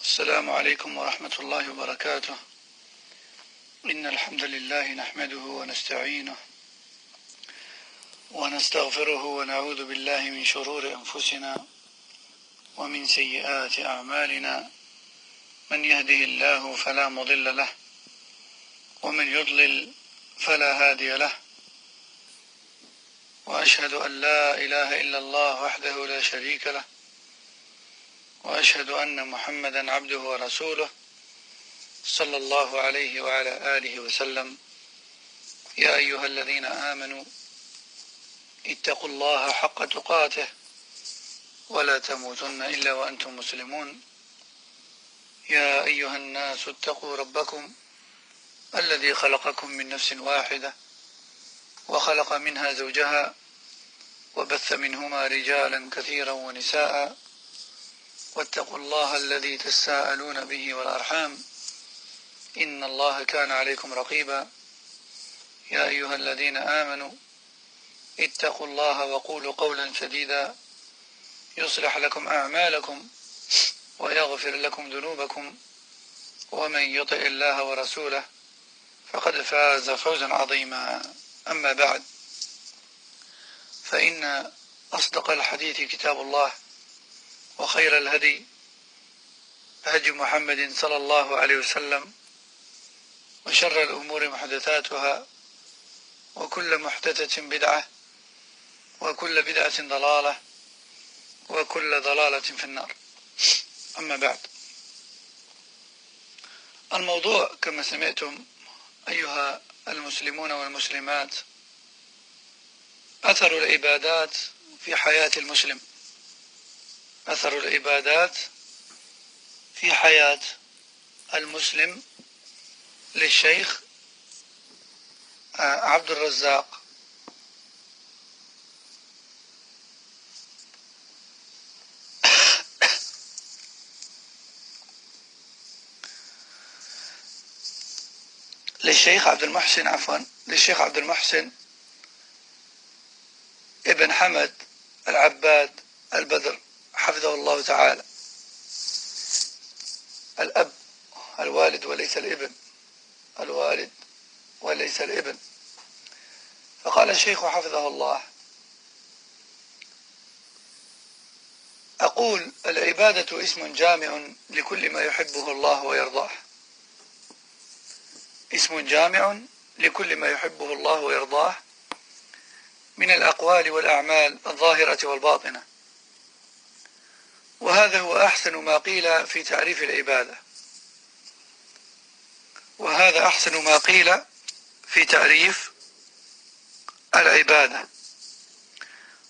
السلام عليكم ورحمة الله وبركاته. إن الحمد لله نحمده ونستعينه ونستغفره ونعوذ بالله من شرور أنفسنا ومن سيئات أعمالنا، من يهده الله فلا مضل له ومن يضلل فلا هادي له، وأشهد أن لا إله إلا الله وحده لا شريك له، وأشهد أن محمدا عبده ورسوله صلى الله عليه وعلى آله وسلم. يا أيها الذين آمنوا اتقوا الله حق تقاته ولا تموتن إلا وأنتم مسلمون. يا أيها الناس اتقوا ربكم الذي خلقكم من نفس واحدة وخلق منها زوجها وبث منهما رجالا كثيرا ونساء، واتقوا الله الذي تساءلون به والأرحام إن الله كان عليكم رقيبا. يا أيها الذين آمنوا اتقوا الله وقولوا قولا سديدا يصلح لكم أعمالكم ويغفر لكم ذنوبكم، ومن يطع الله ورسوله فقد فاز فوزا عظيما. أما بعد، فإن أصدق الحديث كتاب الله، وخير الهدي هدي محمد صلى الله عليه وسلم، وشر الأمور محدثاتها، وكل محدثة بدعة، وكل بدعة ضلالة، وكل ضلالة في النار. أما بعد، الموضوع كما سمعتم أيها المسلمون والمسلمات أثر العبادات في حياة المسلم. أثر العبادات في حياة المسلم للشيخ عبد الرزاق. للشيخ عبد المحسن ابن حمد العباد البدر حفظه الله تعالى، الأب، الوالد وليس الابن، الوالد وليس الابن. فقال الشيخ حفظه الله: أقول العبادة اسم جامع لكل ما يحبه الله ويرضاه. اسم جامع لكل ما يحبه الله ويرضاه من الأقوال والأعمال الظاهرة والباطنة، وهذا هو أحسن ما قيل في تعريف العبادة. وهذا أحسن ما قيل في تعريف العبادة.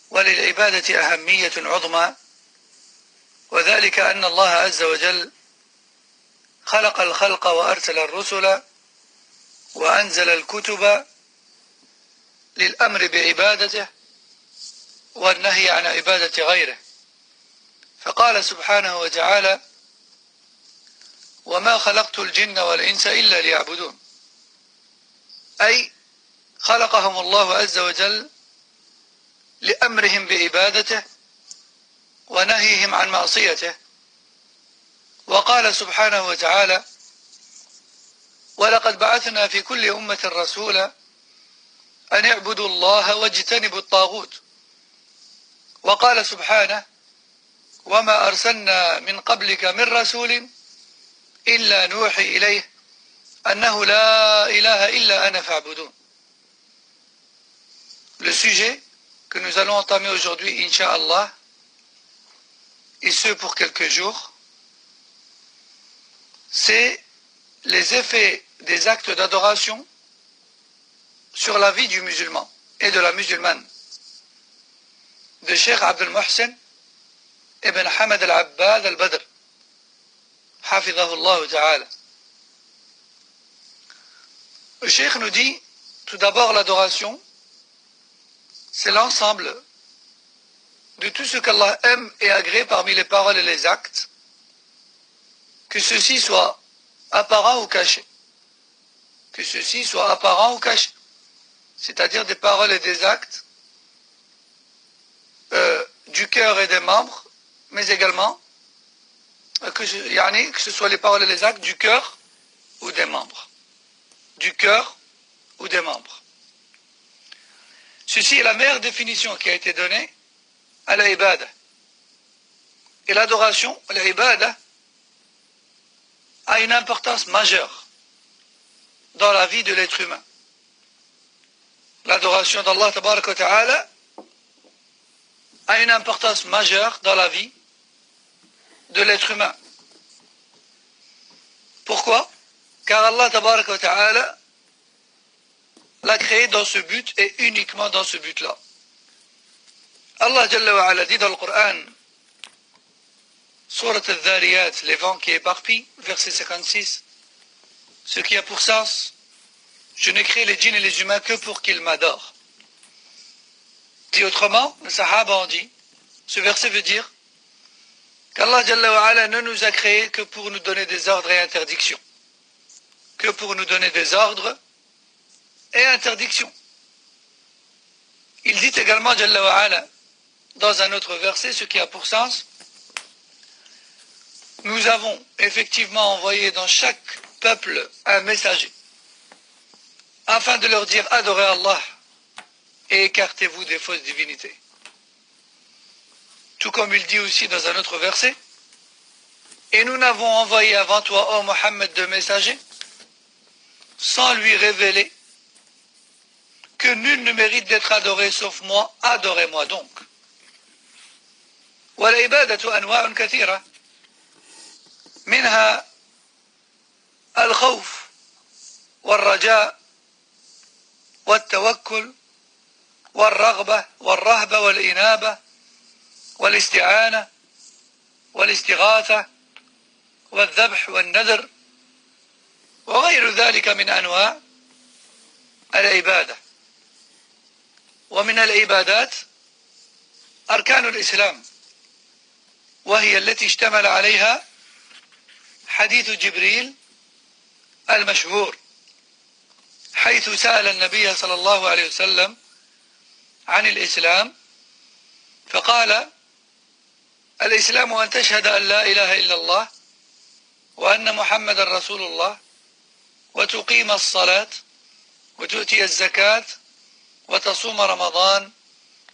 وللعبادة أهمية عظمى، وذلك أن الله عز وجل خلق الخلق وأرسل الرسل وأنزل الكتب للأمر بعبادته والنهي عن عبادة غيره. فقال سبحانه وتعالى: وما خلقت الجن والإنس إلا ليعبدون، أي خلقهم الله عز وجل لأمرهم بعبادته ونهيهم عن معصيته. وقال سبحانه وتعالى: ولقد بعثنا في كل أمة رسولا أن اعبدوا الله واجتنبوا الطاغوت. وقال سبحانه: وما أرسلنا من قبلك من رسول إلا نوحي إليه أنه لا إله إلا أنا فاعبدون. Le sujet que nous allons entamer aujourd'hui, Inch'Allah, et ce pour quelques jours, c'est les effets des actes d'adoration sur la vie du musulman et de la musulmane, de Cheikh Abdel Mohsen ibn Hamad al-Abbad al-Badr hafidhahullah ta'ala. Le Cheikh nous dit tout d'abord: l'adoration, c'est l'ensemble de tout ce qu'Allah aime et agrée parmi les paroles et les actes, que ceux-ci soient apparents ou cachés. Que ceux-ci soient apparents ou cachés. C'est-à-dire des paroles et des actes du cœur et des membres, mais également que ce soit les paroles et les actes du cœur ou des membres. Du cœur ou des membres. Ceci est la meilleure définition qui a été donnée à la ibada. Et l'adoration, la ibada, a une importance majeure dans la vie de l'être humain. L'adoration d'Allah tabaraka wa ta'ala a une importance majeure dans la vie de l'être humain. Pourquoi? Car Allah tabaraka wa ta'ala l'a créé dans ce but et uniquement dans ce but-là. Allah Jalla wa Ala dit dans le Coran, Surat al-Dhariyat, les vents qui éparpillent, verset 56, ce qui a pour sens, je n'ai créé les djinns et les humains que pour qu'ils m'adorent. Dit autrement, les Sahaba ont dit, ce verset veut dire qu'Allah Jalla wa Ala ne nous a créés que pour nous donner des ordres et interdictions. Que pour nous donner des ordres et interdictions. Il dit également Jalla wa Ala dans un autre verset, ce qui a pour sens, nous avons effectivement envoyé dans chaque peuple un messager, afin de leur dire adorez Allah et écartez-vous des fausses divinités. Tout comme il dit aussi dans un autre verset, et nous n'avons envoyé avant toi, ô Mohammed, de messager, sans lui révéler que nul ne mérite d'être adoré sauf moi, adorez-moi donc. والعبادة أنواع كثيرة منها الخوف والرجاء والتوكل والرغبة والرهبة والإنابة والاستعانة والاستغاثة والذبح والنذر وغير ذلك من أنواع العبادة. ومن العبادات أركان الإسلام، وهي التي اشتمل عليها حديث جبريل المشهور، حيث سأل النبي صلى الله عليه وسلم عن الإسلام فقال الإسلام أن تشهد أن لا إله إلا الله وأن محمد رسول الله وتقيم الصلاة وتؤتي الزكاة وتصوم رمضان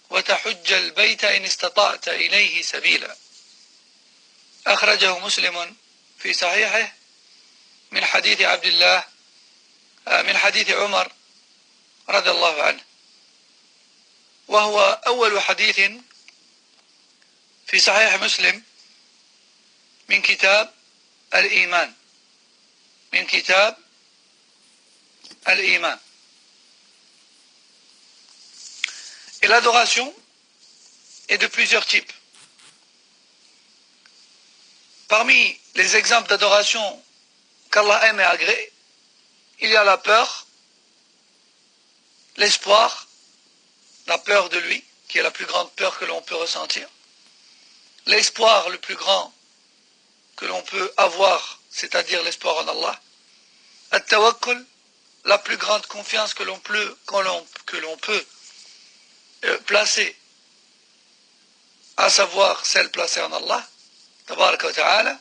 وتحج البيت إن استطعت إليه سبيلا. أخرجه مسلم في صحيحه من حديث عبد الله من حديث عمر رضي الله عنه، وهو أول حديث في صحيح مسلم من كتاب الإيمان، من كتاب الإيمان. Et l'adoration est de plusieurs types. Parmi les exemples d'adoration qu'Allah aime et agrée, il y a la peur, l'espoir, la peur de lui, qui est la plus grande peur que l'on peut ressentir, l'espoir le plus grand que l'on peut avoir, c'est-à-dire l'espoir en Allah, at-tawakkul, la plus grande confiance que l'on peut placer, à savoir celle placée en Allah, tabaraka wa ta'ala,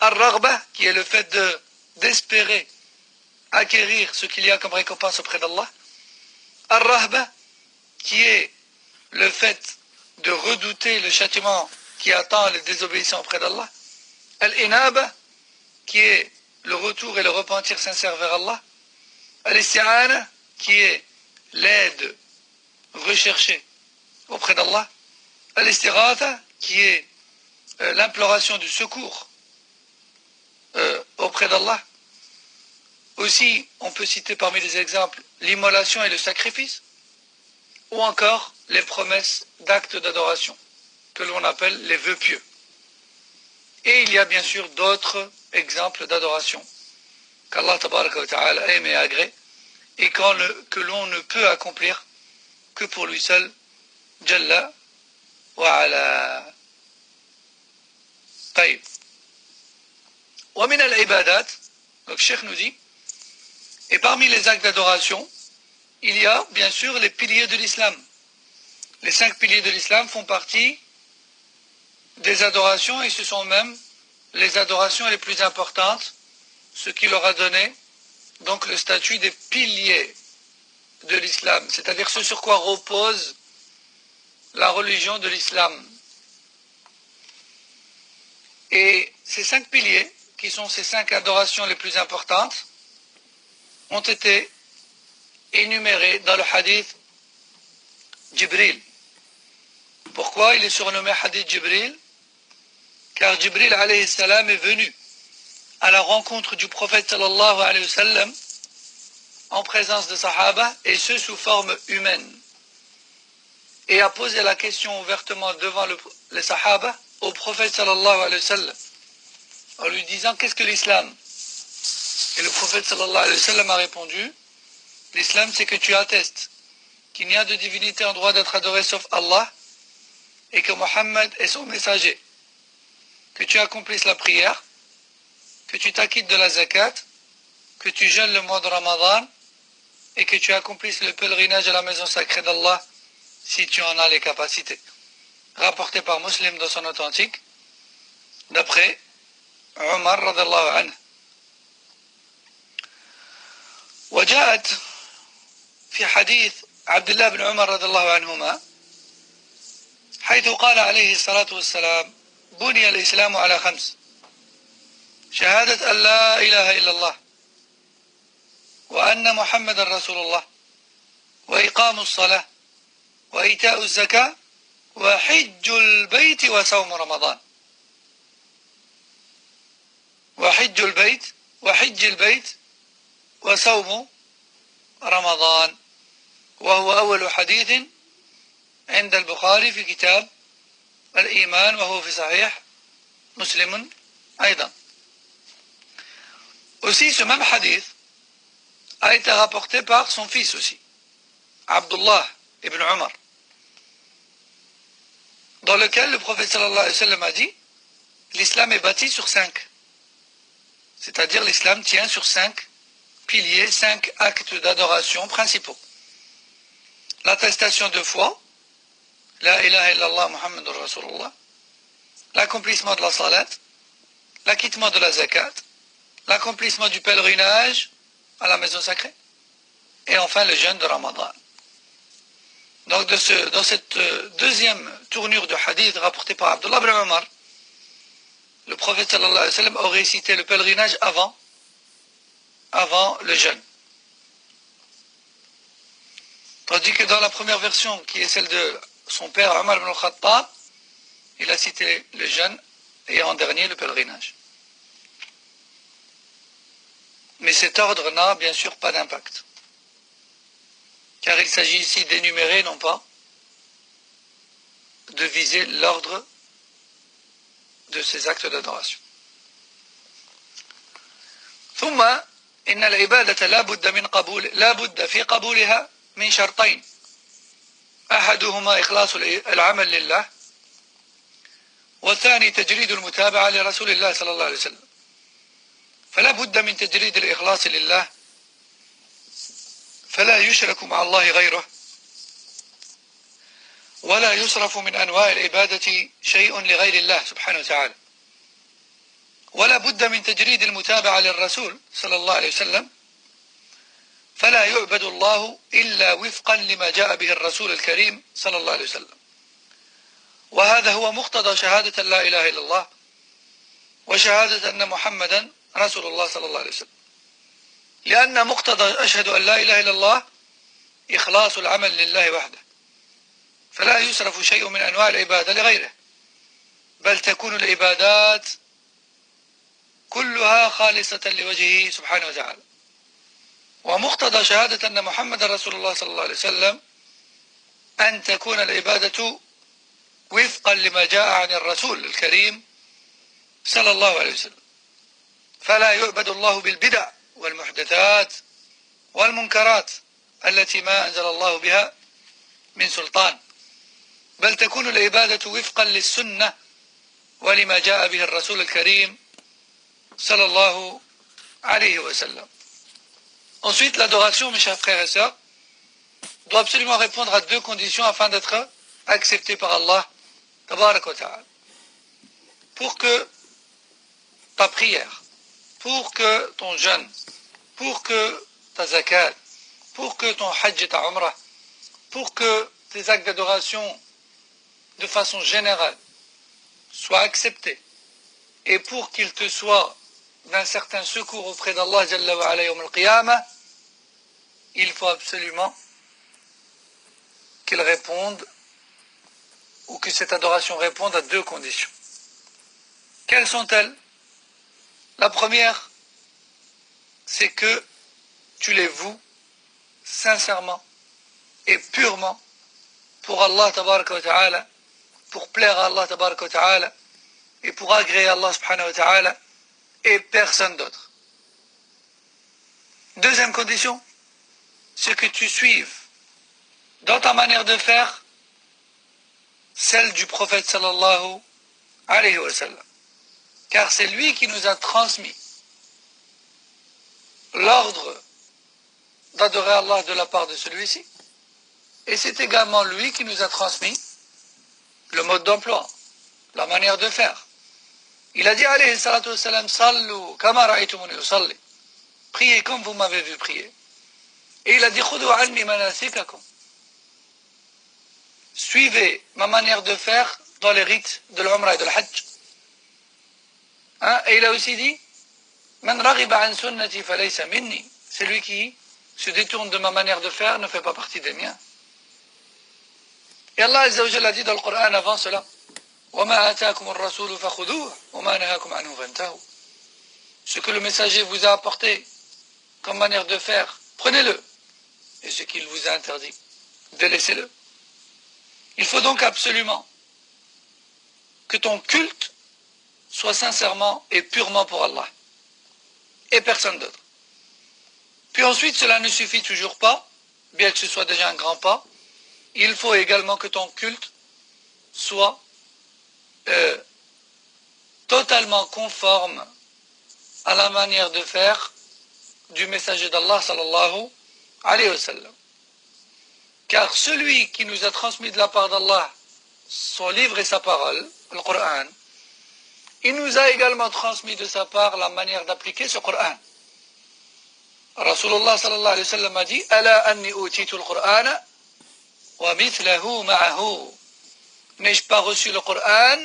ar-raghba, qui est le fait d'espérer acquérir ce qu'il y a comme récompense auprès d'Allah, ar-rahba, qui est le fait de redouter le châtiment qui attend les désobéissants auprès d'Allah, al-inaba, qui est le retour et le repentir sincère vers Allah, al-isti'ana, qui est l'aide recherchée auprès d'Allah, al-istighatha, qui est l'imploration du secours auprès d'Allah. Aussi, on peut citer parmi les exemples l'immolation et le sacrifice, ou encore les promesses d'actes d'adoration, que l'on appelle les vœux pieux. Et il y a bien sûr d'autres exemples d'adoration qu'Allah tabaraka wa ta'ala aime et agrée, et que l'on ne peut accomplir que pour lui seul, Jalla wa ala. طيب. ومن العبادات, donc Cheikh nous dit, et parmi les actes d'adoration, il y a bien sûr les piliers de l'islam. Les 5 piliers de l'islam font partie des adorations et ce sont même les adorations les plus importantes, ce qui leur a donné donc le statut des piliers de l'islam, c'est-à-dire ce sur quoi repose la religion de l'islam. Et ces 5 piliers, qui sont ces 5 adorations les plus importantes, ont été énumérés dans le hadith Jibril. Pourquoi il est surnommé hadith Jibril? Car Jibril alayhi salam est venu à la rencontre du prophète sallallahu alayhi wa sallam en présence de Sahaba, et ce sous forme humaine, et a posé la question ouvertement devant les Sahaba au prophète sallallahu alayhi wa sallam en lui disant: qu'est-ce que l'islam? Et le prophète sallallahu alayhi wa sallam a répondu: l'islam, c'est que tu attestes qu'il n'y a de divinité en droit d'être adoré sauf Allah, et que Mohammed est son messager, que tu accomplisses la prière, que tu t'acquittes de la zakat, que tu jeûnes le mois de Ramadan, et que tu accomplisses le pèlerinage à la maison sacrée d'Allah si tu en as les capacités. Rapporté par Muslim dans son authentique, d'après Omar radallahu anhu. وجاءت في حديث عبد الله بن عمر رضي الله عنهما حيث قال عليه الصلاة والسلام: بني الإسلام على 5: شهادة أن لا إله إلا الله وأن محمد رسول الله وإقام الصلاة وإيتاء الزكاة وحج البيت وصوم رمضان. وحج البيت وصوم رمضان، وهو أول حديث عند البخاري في كتاب الإيمان، وهو في صحيح مسلم أيضا. Aussi, ce même hadith a été rapporté par son fils aussi, Abdullah ibn Umar, dans lequel le prophète sallallahu alayhi wa sallam a dit: l'islam est bâti sur 5. C'est-à-dire l'islam tient sur 5 piliers, 5 actes d'adoration principaux. L'attestation de foi, la ilaha illallah Muhammadur Rasulullah, l'accomplissement de la salat, l'acquittement de la zakat, l'accomplissement du pèlerinage à la maison sacrée, et enfin le jeûne de Ramadan. Donc dans cette deuxième tournure de hadith rapportée par Abdullah ibn Umar, le prophète sallallahu alayhi wa sallam aurait cité le pèlerinage avant le jeûne. Tandis que dans la première version, qui est celle de son père Omar ibn al-Khattab, il a cité le jeûne et en dernier le pèlerinage. Mais cet ordre n'a bien sûr pas d'impact, car il s'agit ici d'énumérer, non pas de viser l'ordre de ces actes d'adoration. ثم إن العبادة لا بد في قبولها من شرطين: أحدهما إخلاص العمل لله، والثاني تجريد المتابعة لرسول الله صلى الله عليه وسلم. فلا بد من تجريد الإخلاص لله، فلا يشرك مع الله غيره، ولا يصرف من أنواع العبادة شيء لغير الله سبحانه وتعالى. ولا بد من تجريد المتابعة للرسول صلى الله عليه وسلم، فلا يعبد الله إلا وفقا لما جاء به الرسول الكريم صلى الله عليه وسلم. وهذا هو مقتضى شهادة لا إله إلا الله وشهادة أن محمدا رسول الله صلى الله عليه وسلم، لأن مقتضى أشهد أن لا إله إلا الله إخلاص العمل لله وحده، فلا يصرف شيء من أنواع العبادة لغيره، بل تكون العبادات كلها خالصة لوجهه سبحانه وتعالى. ومقتضى شهادة أن محمد رسول الله صلى الله عليه وسلم أن تكون العبادة وفقا لما جاء عن الرسول الكريم صلى الله عليه وسلم، فلا يعبد الله بالبدع والمحدثات والمنكرات التي ما أنزل الله بها من سلطان، بل تكون العبادة وفقا للسنة ولما جاء به الرسول الكريم صلى الله عليه وسلم. Ensuite, l'adoration, mes chers frères et sœurs, doit absolument répondre à 2 conditions afin d'être acceptée par Allah tabarak wa ta'ala. Pour que ta prière, pour que ton jeûne, pour que ta zakat, pour que ton hajj et ta umrah, pour que tes actes d'adoration de façon générale soient acceptés et pour qu'ils te soient d'un certain secours auprès d'Allah Jalla wa ala yawm al-qiyamah, il faut absolument qu'ils répondent ou que cette adoration réponde à deux conditions. Quelles sont-elles? La première, c'est que tu les voues sincèrement et purement pour Allah tabaraka wa ta'ala, pour plaire à Allah tabaraka wa ta'ala et pour agréer Allah subhanahu wa ta'ala et personne d'autre. Deuxième condition, c'est que tu suives dans ta manière de faire celle du prophète sallallahu alayhi wa sallam. Car c'est lui qui nous a transmis l'ordre d'adorer Allah de la part de celui-ci. Et c'est également lui qui nous a transmis le mode d'emploi, la manière de faire. Il a dit alayhi salatu wassalam, sallu kama ra'aytumuni usalli. Priez comme vous m'avez vu prier. Et il a dit khudu anni manasikakum. Suivez ma manière de faire dans les rites de l'umrah et de l'hajj. Et il a aussi dit man raghiba an sunnati falaysa minni. Celui qui se détourne de ma manière de faire ne fait pas partie des miens. Et Allah Azza wa Jalla a dit dans le Coran avant cela, وَمَا أَتَاكُمُ الرَّسُولُ فَخُذُوهُ وَمَا نَهَاكُمْ عَنْهُ فَانْتَهُوا. Ce que le messager vous a apporté comme manière de faire, prenez-le. Et ce qu'il vous a interdit, délaissez-le. Il faut donc absolument que ton culte soit sincèrement et purement pour Allah et personne d'autre. Puis ensuite, cela ne suffit toujours pas, bien que ce soit déjà un grand pas. Il faut également que ton culte soit totalement conforme à la manière de faire du messager d'Allah sallallahu alayhi wa sallam. Car celui qui nous a transmis de la part d'Allah son livre et sa parole, le Coran, il nous a également transmis de sa part la manière d'appliquer ce Coran. Rasulullah sallallahu alayhi wa sallam a dit Ala anni utitu al-Qur'ana wa mithlahu ma'ahu. N'ai-je pas reçu le Coran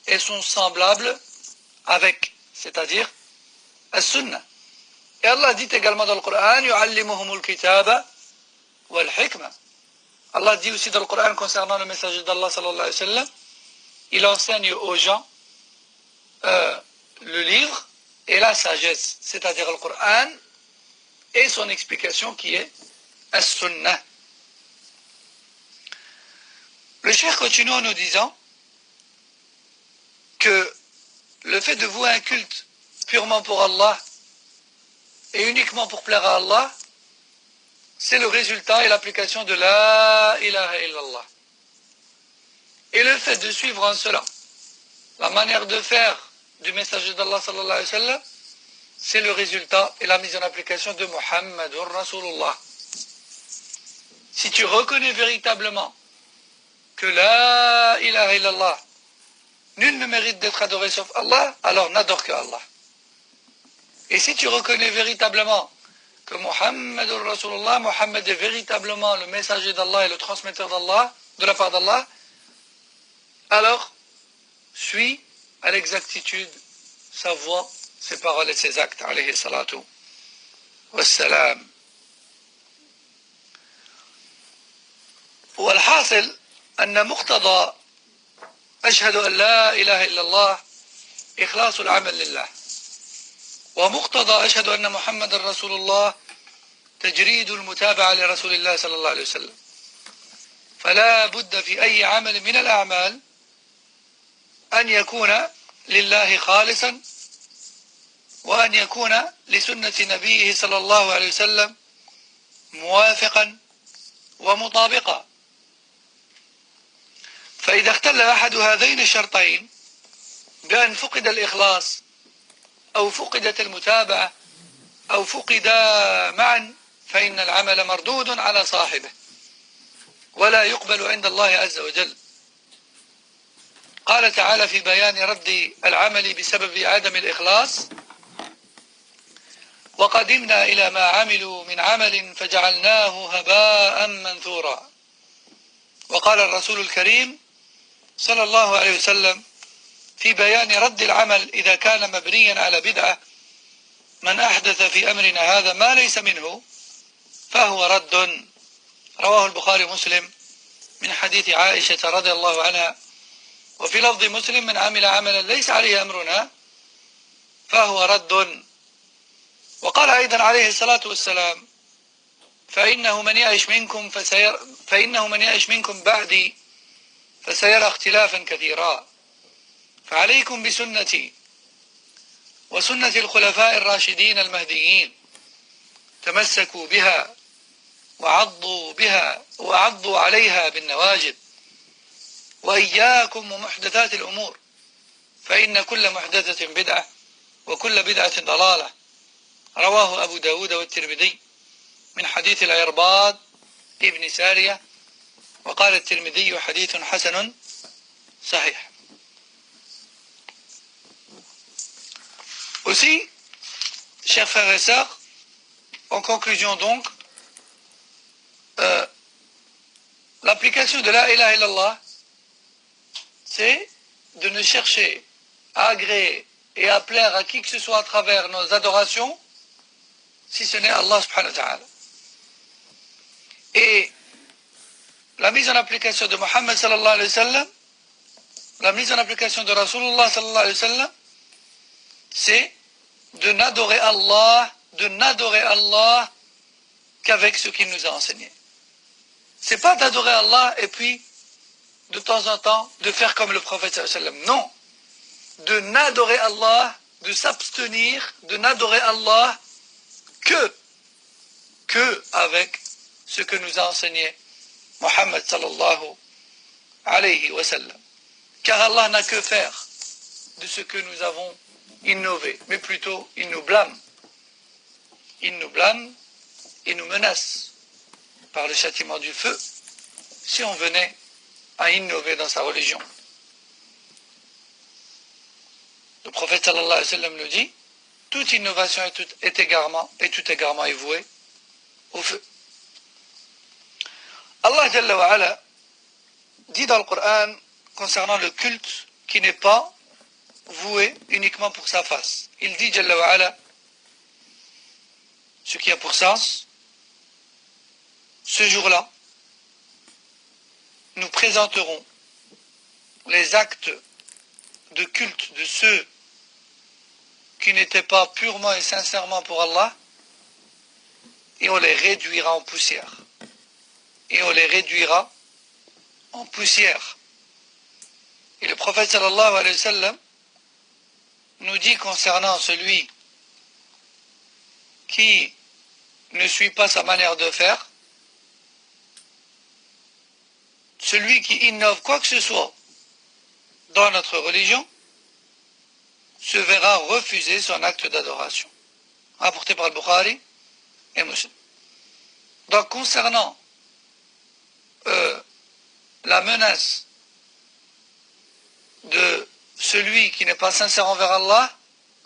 et son semblable avec, c'est-à-dire as-sunnah. Et Allah dit également dans le Coran yu'allimuhumul kitaba wal hikma. Allah dit aussi dans le Coran concernant le messager d'Allah sallallahu alayhi wa sallam, il enseigne aux gens le livre et la sagesse, c'est-à-dire le Coran et son explication qui est as-sunnah. Le cheikh continue en nous disant que le fait de vouer un culte purement pour Allah et uniquement pour plaire à Allah, c'est le résultat et l'application de la ilaha illallah. Et le fait de suivre en cela la manière de faire du messager d'Allah sallallahu alayhi wa sallam, c'est le résultat et la mise en application de Muhammadur Rasulullah. Si tu reconnais véritablement que la ilaha illallah, nul ne mérite d'être adoré sauf Allah, alors n'adore que Allah. Et si tu reconnais véritablement que Muhammadur Rasulullah, Muhammad est véritablement le messager d'Allah et le transmetteur d'Allah, de la part d'Allah, alors suis à l'exactitude sa voix, ses paroles et ses actes, alayhi salatu wassalam. والحاصل أن مقتضى أشهد أن لا إله إلا الله إخلاص العمل لله، ومقتضى أشهد أن محمد رسول الله تجريد المتابعة لرسول الله صلى الله عليه وسلم. فلا بد في أي عمل من الأعمال أن يكون لله خالصا، وأن يكون لسنة نبيه صلى الله عليه وسلم موافقا ومطابقا. فإذا اختل أحد هذين الشرطين بأن فقد الإخلاص أو فقدت المتابعة أو فقدا معا فإن العمل مردود على صاحبه ولا يقبل عند الله عز وجل. قال تعالى في بيان رد العمل بسبب عدم الإخلاص: وقدمنا إلى ما عملوا من عمل فجعلناه هباء منثورا. وقال الرسول الكريم صلى الله عليه وسلم في بيان رد العمل إذا كان مبنيا على بدعة: من أحدث في أمرنا هذا ما ليس منه فهو رد. رواه البخاري ومسلم من حديث عائشة رضي الله عنها. وفي لفظ مسلم: من عمل عملا ليس عليه أمرنا فهو رد. وقال أيضا عليه الصلاة والسلام: فإنه من يعش منكم بعدي فسيرى اختلافا كثيرا، فعليكم بسنتي وسنة الخلفاء الراشدين المهديين، تمسكوا بها وعضوا عليها بالنواجذ، وإياكم ومحدثات الأمور، فإن كل محدثة بدعة وكل بدعة ضلالة. رواه أبو داود والترمذي من حديث العرباض ابن سارية. وقال الترمذي: حديث حسن صحيح. Aussi, chers frères et sœurs, en conclusion donc, l'application de la ilaha illallah, c'est de ne chercher à agréer et à plaire à qui que ce soit à travers nos adorations, si ce n'est Allah subhanahu wa ta'ala. Et la mise en application de Muhammad sallallahu alayhi wa sallam, la mise en application de Rasulullah sallallahu alayhi wa sallam, c'est de n'adorer Allah qu'avec ce qu'il nous a enseigné. C'est pas d'adorer Allah et puis de temps en temps de faire comme le prophète sallallahu alayhi wa sallam. Non. De n'adorer Allah, de s'abstenir, de n'adorer Allah que avec ce que nous a enseigné Muhammad sallallahu alayhi wa sallam. Car Allah n'a que faire de ce que nous avons innové, mais plutôt il nous blâme. Il nous blâme et nous menace par le châtiment du feu si on venait à innover dans sa religion. Le prophète sallallahu alayhi wa sallam nous dit: toute innovation et tout égarement est voué au feu. Allah Jalla wa Ala dit dans le Coran concernant le culte qui n'est pas voué uniquement pour sa face. Il dit Jalla wa Ala, ce qui a pour sens: ce jour-là, nous présenterons les actes de culte de ceux qui n'étaient pas purement et sincèrement pour Allah, et on les réduira en poussière. Et on les réduira en poussière. Et le prophète sallallahu alayhi wa sallam nous dit concernant celui qui ne suit pas sa manière de faire, celui qui innove quoi que ce soit dans notre religion, se verra refuser son acte d'adoration. Rapporté par le Bukhari et Muslim. Donc concernant la menace de celui qui n'est pas sincère envers Allah,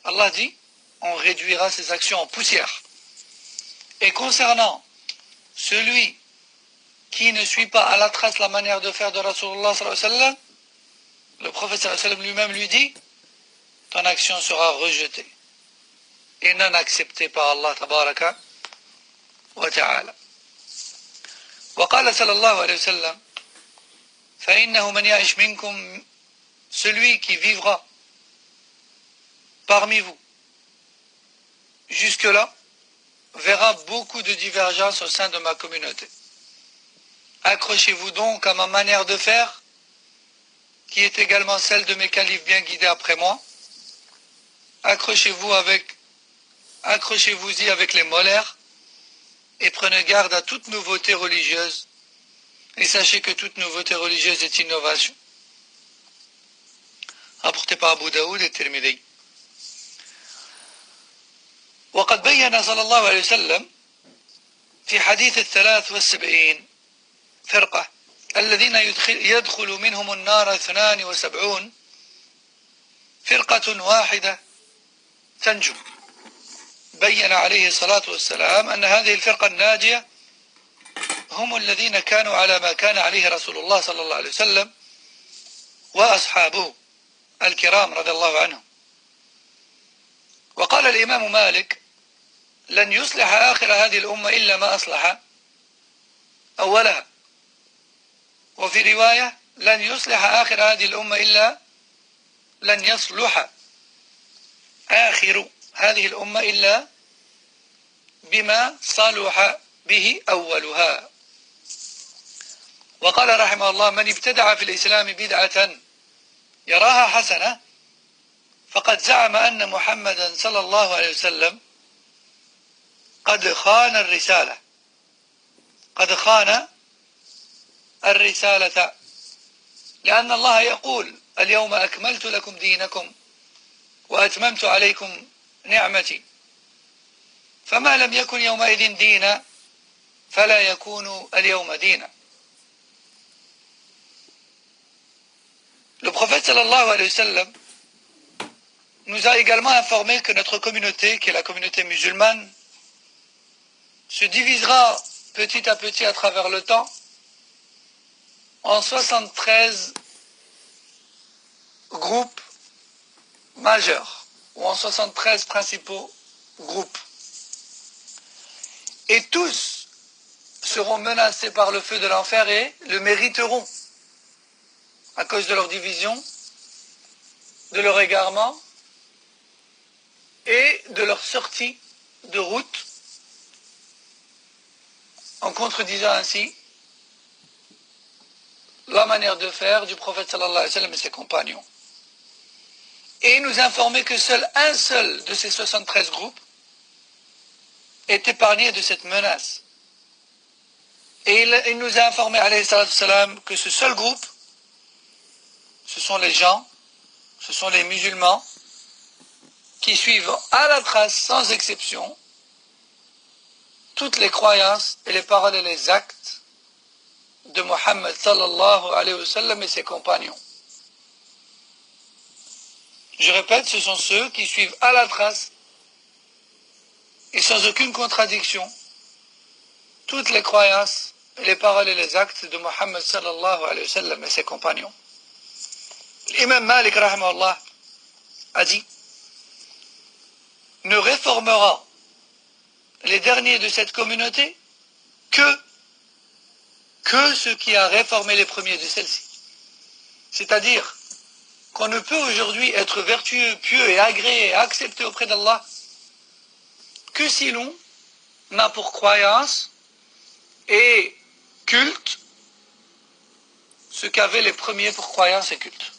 Allah dit: on réduira ses actions en poussière. Et concernant celui qui ne suit pas à la trace la manière de faire de Rasulullah sallallahu alayhi wa sallam, le prophète sallallahu alayhi wa sallam lui-même lui dit: ton action sera rejetée et non acceptée par Allah tabaraka wa ta'ala. وقال صلى الله عليه وسلم: فإنه من يعش منكم, celui qui vivra parmi vous jusque-là verra beaucoup de divergences au sein de ma communauté. Accrochez-vous donc à ma manière de faire, qui est également celle de mes califes bien guidés après moi. Accrochez-vous-y avec les molaires, et prenez garde à toute nouveauté religieuse, et sachez que toute nouveauté religieuse est innovation. Rapporté par Abu Daoud et Tirmidhi. وقد بين صلى الله عليه وسلم في حديث 73 فرقة الذين يدخل منهم النار 72 فرقة واحدة تنجو. بين عليه الصلاة والسلام أن هذه الفرقة الناجية هم الذين كانوا على ما كان عليه رسول الله صلى الله عليه وسلم وأصحابه الكرام رضي الله عنهم. وقال الإمام مالك: لن يصلح آخر هذه الأمة إلا ما أصلح أولها. وفي رواية: لن يصلح آخر هذه الأمة إلا لن يصلح آخر هذه الأمة إلا بما صلح به أولها. وقال رحمه الله: من ابتدع في الإسلام بدعة يراها حسنة فقد زعم أن محمدا صلى الله عليه وسلم قد خان الرسالة، قد خان الرسالة، لأن الله يقول: اليوم أكملت لكم دينكم وأتممت عليكم نعمتي، فما لم يكن يومئذ دينا فلا يكون اليوم دينا. Le prophète sallallahu alayhi wa sallam nous a également informé que notre communauté, qui est la communauté musulmane, se divisera petit à petit à travers le temps en 73 groupes majeurs, ou en 73 principaux groupes. Et tous seront menacés par le feu de l'enfer et le mériteront à cause de leur division, de leur égarement et de leur sortie de route, en contredisant ainsi la manière de faire du prophète sallallahu alayhi wa sallam et ses compagnons. Et il nous informait que un seul de ces 73 groupes est épargné de cette menace. Et il nous a informé alayhi salatu salam que ce seul groupe, ce sont les gens, ce sont les musulmans qui suivent à la trace, sans exception, toutes les croyances et les paroles et les actes de Muhammad sallallahu alayhi wa sallam et ses compagnons. Je répète, ce sont ceux qui suivent à la trace et sans aucune contradiction toutes les croyances et les paroles et les actes de Muhammad sallallahu alayhi wa sallam et ses compagnons. L'imam Malik rahimahullah a dit: ne réformera les derniers de cette communauté que ce qui a réformé les premiers de celle-ci. C'est-à-dire qu'on ne peut aujourd'hui être vertueux, pieux et agréé et accepté auprès d'Allah que si l'on n'a pour croyance et culte ce qu'avaient les premiers pour croyance et culte.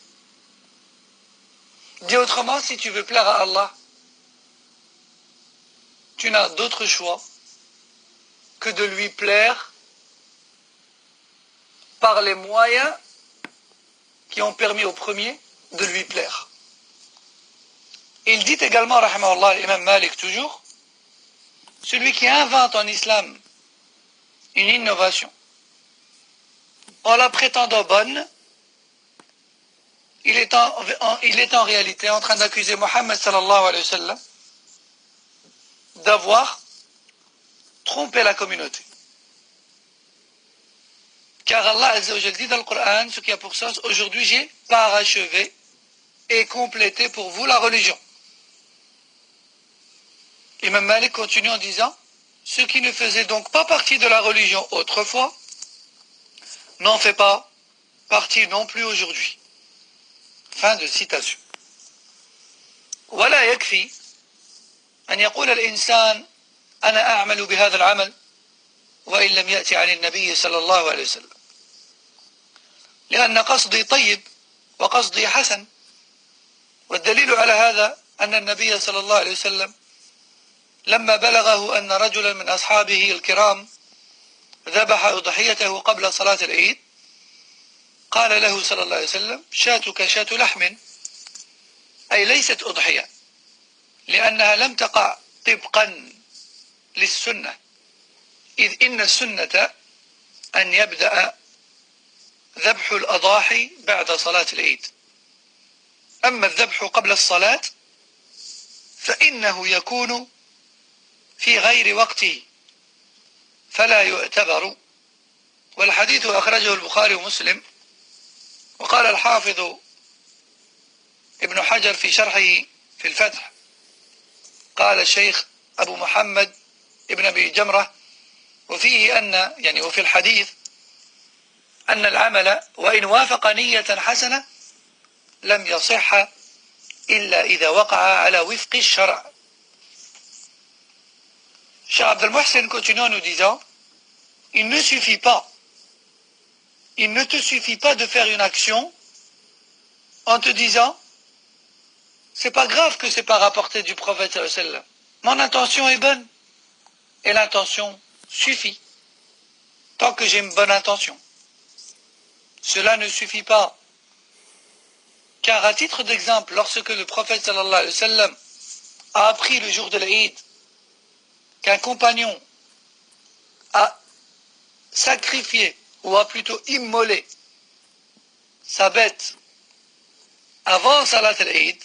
Dit autrement, si tu veux plaire à Allah, tu n'as d'autre choix que de lui plaire par les moyens qui ont permis aux premiers de lui plaire. Il dit également, rahimahullah, l'imam Malik toujours, celui qui invente en islam une innovation en la prétendant bonne, il est en réalité en train d'accuser Muhammad sallallahu alayhi wa sallam d'avoir trompé la communauté. Car Allah Azza wa Jal dit dans le Coran, ce qui a pour sens: aujourd'hui j'ai parachevé et complété pour vous la religion. Imam Malik continue en disant: ce qui ne faisait donc pas partie de la religion autrefois n'en fait pas partie non plus aujourd'hui. Fin de citation. ولا يكفي أن يقول الإنسان أنا أعمل بهذا العمل وإن لم يأتي عن النبي صلى الله عليه وسلم، لأن قصدي طيب وقصدي حسن. والدليل على هذا أن النبي صلى الله عليه وسلم لما بلغه أن رجلا من أصحابه الكرام ذبح أضحيته قبل صلاة العيد قال له صلى الله عليه وسلم: شاتك شاة لحم، أي ليست أضحية، لأنها لم تقع طبقا للسنة، إذ إن السنة أن يبدأ ذبح الأضاحي بعد صلاة العيد. أما الذبح قبل الصلاة فإنه يكون في غير وقته فلا يعتبر، والحديث أخرجه البخاري ومسلم. وقال الحافظ ابن حجر في شرحه في الفتح، قال الشيخ أبو محمد ابن أبي جمرة وفيه وفي الحديث أن العمل وإن وافق نية حسنة لم يصح إلا إذا وقع على وفق الشرع. Cheikh Abdel Mohsen continue en nous disant, il ne te suffit pas de faire une action en te disant, c'est pas grave que c'est pas rapporté du prophète sallallahu alayhi wa sallam. Mon intention est bonne. Et l'intention suffit. Tant que j'ai une bonne intention. Cela ne suffit pas. Car à titre d'exemple, lorsque le prophète sallallahu alayhi wa sallam a appris le jour de l'Eid qu'un compagnon a sacrifié, ou a plutôt immolé sa bête avant Salat al-Eid,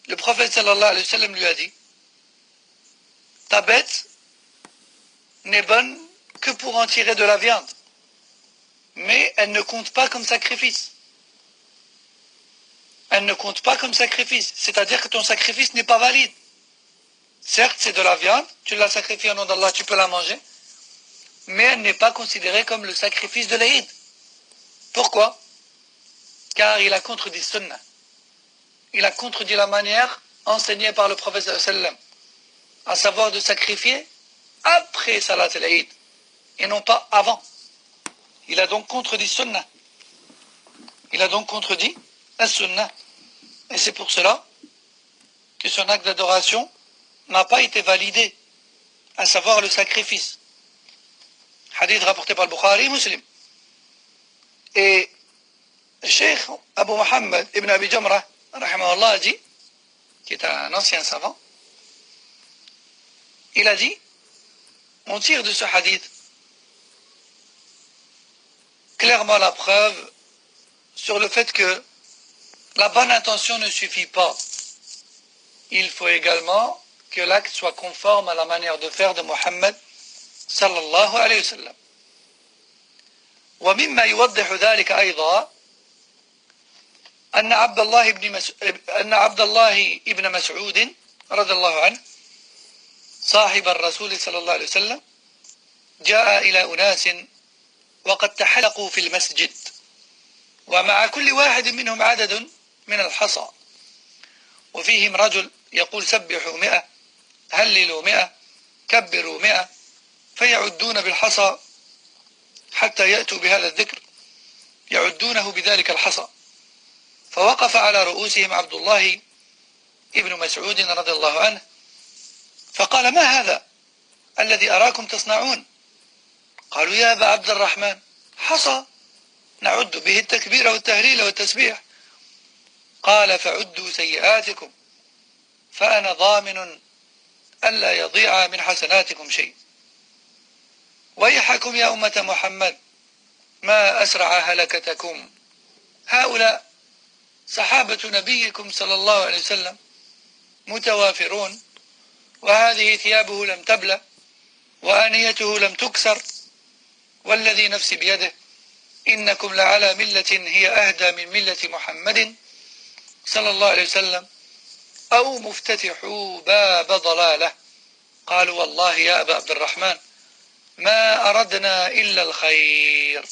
le prophète sallallahu alayhi wa sallam lui a dit, ta bête n'est bonne que pour en tirer de la viande, mais elle ne compte pas comme sacrifice. Elle ne compte pas comme sacrifice, c'est-à-dire que ton sacrifice n'est pas valide. Certes, c'est de la viande, tu l'as sacrifiée au nom d'Allah, tu peux la manger, mais elle n'est pas considérée comme le sacrifice de l'Eid. Pourquoi? Car il a contredit sunnah. Il a contredit la manière enseignée par le prophète sallallahu alayhi wa sallam, à savoir de sacrifier après Salat al-Eid, et non pas avant. Il a donc contredit sunnah. Il a donc contredit la sunnah. Et c'est pour cela que son acte d'adoration n'a pas été validé, à savoir le sacrifice. Hadith rapporté par le Bukhari et Muslim. Et Cheikh Abu Muhammad ibn Abi Jamrah, rahimahullah, a dit, qui est un ancien savant, il a dit, on tire de ce hadith clairement la preuve sur le fait que la bonne intention ne suffit pas. Il faut également que l'acte soit conforme à la manière de faire de Muhammad sallallahu alayhi wa sallam. ومما يوضح ذلك أيضا أن عبد الله ابن مسعود رضي الله عنه صاحب الرسول صلى الله عليه وسلم جاء إلى أناس وقد تحلقوا في المسجد ومع كل واحد منهم عدد من الحصى وفيهم رجل يقول سبحوا 100 هللوا 100 كبروا 100 فيعدون بالحصى حتى يأتوا بهذا الذكر يعدونه بذلك الحصى. فوقف على رؤوسهم عبد الله ابن مسعود رضي الله عنه فقال ما هذا الذي أراكم تصنعون؟ قالوا يا أبا عبد الرحمن حصى نعد به التكبير والتهليل والتسبيح. قال فعدوا سيئاتكم فأنا ضامن ألا يضيع من حسناتكم شيء. ويحكم يا أمة محمد ما أسرع هلكتكم. هؤلاء صحابة نبيكم صلى الله عليه وسلم متوافرون وهذه ثيابه لم تبلى وآنيته لم تكسر والذي نفسي بيده إنكم لعلى ملة هي أهدى من ملة محمد صلى الله عليه وسلم أو مفتتحوا باب ضلالة. قالوا والله يا أبا عبد الرحمن ما أردنا إلا الخير.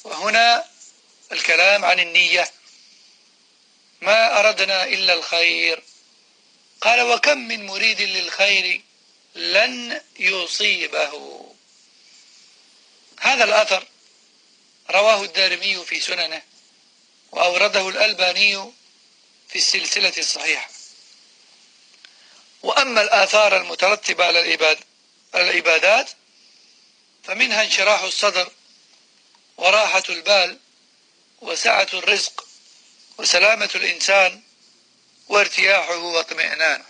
وهنا الكلام عن النية. ما أردنا إلا الخير. قال وكم من مريد للخير لن يصيبه. هذا الأثر رواه الدارمي في سننه وأورده الألباني في السلسلة الصحيحة. وأما الآثار المترتبة على العبادات فمنها انشراح الصدر وراحة البال وسعة الرزق وسلامة الإنسان وارتياحه واطمئنانه.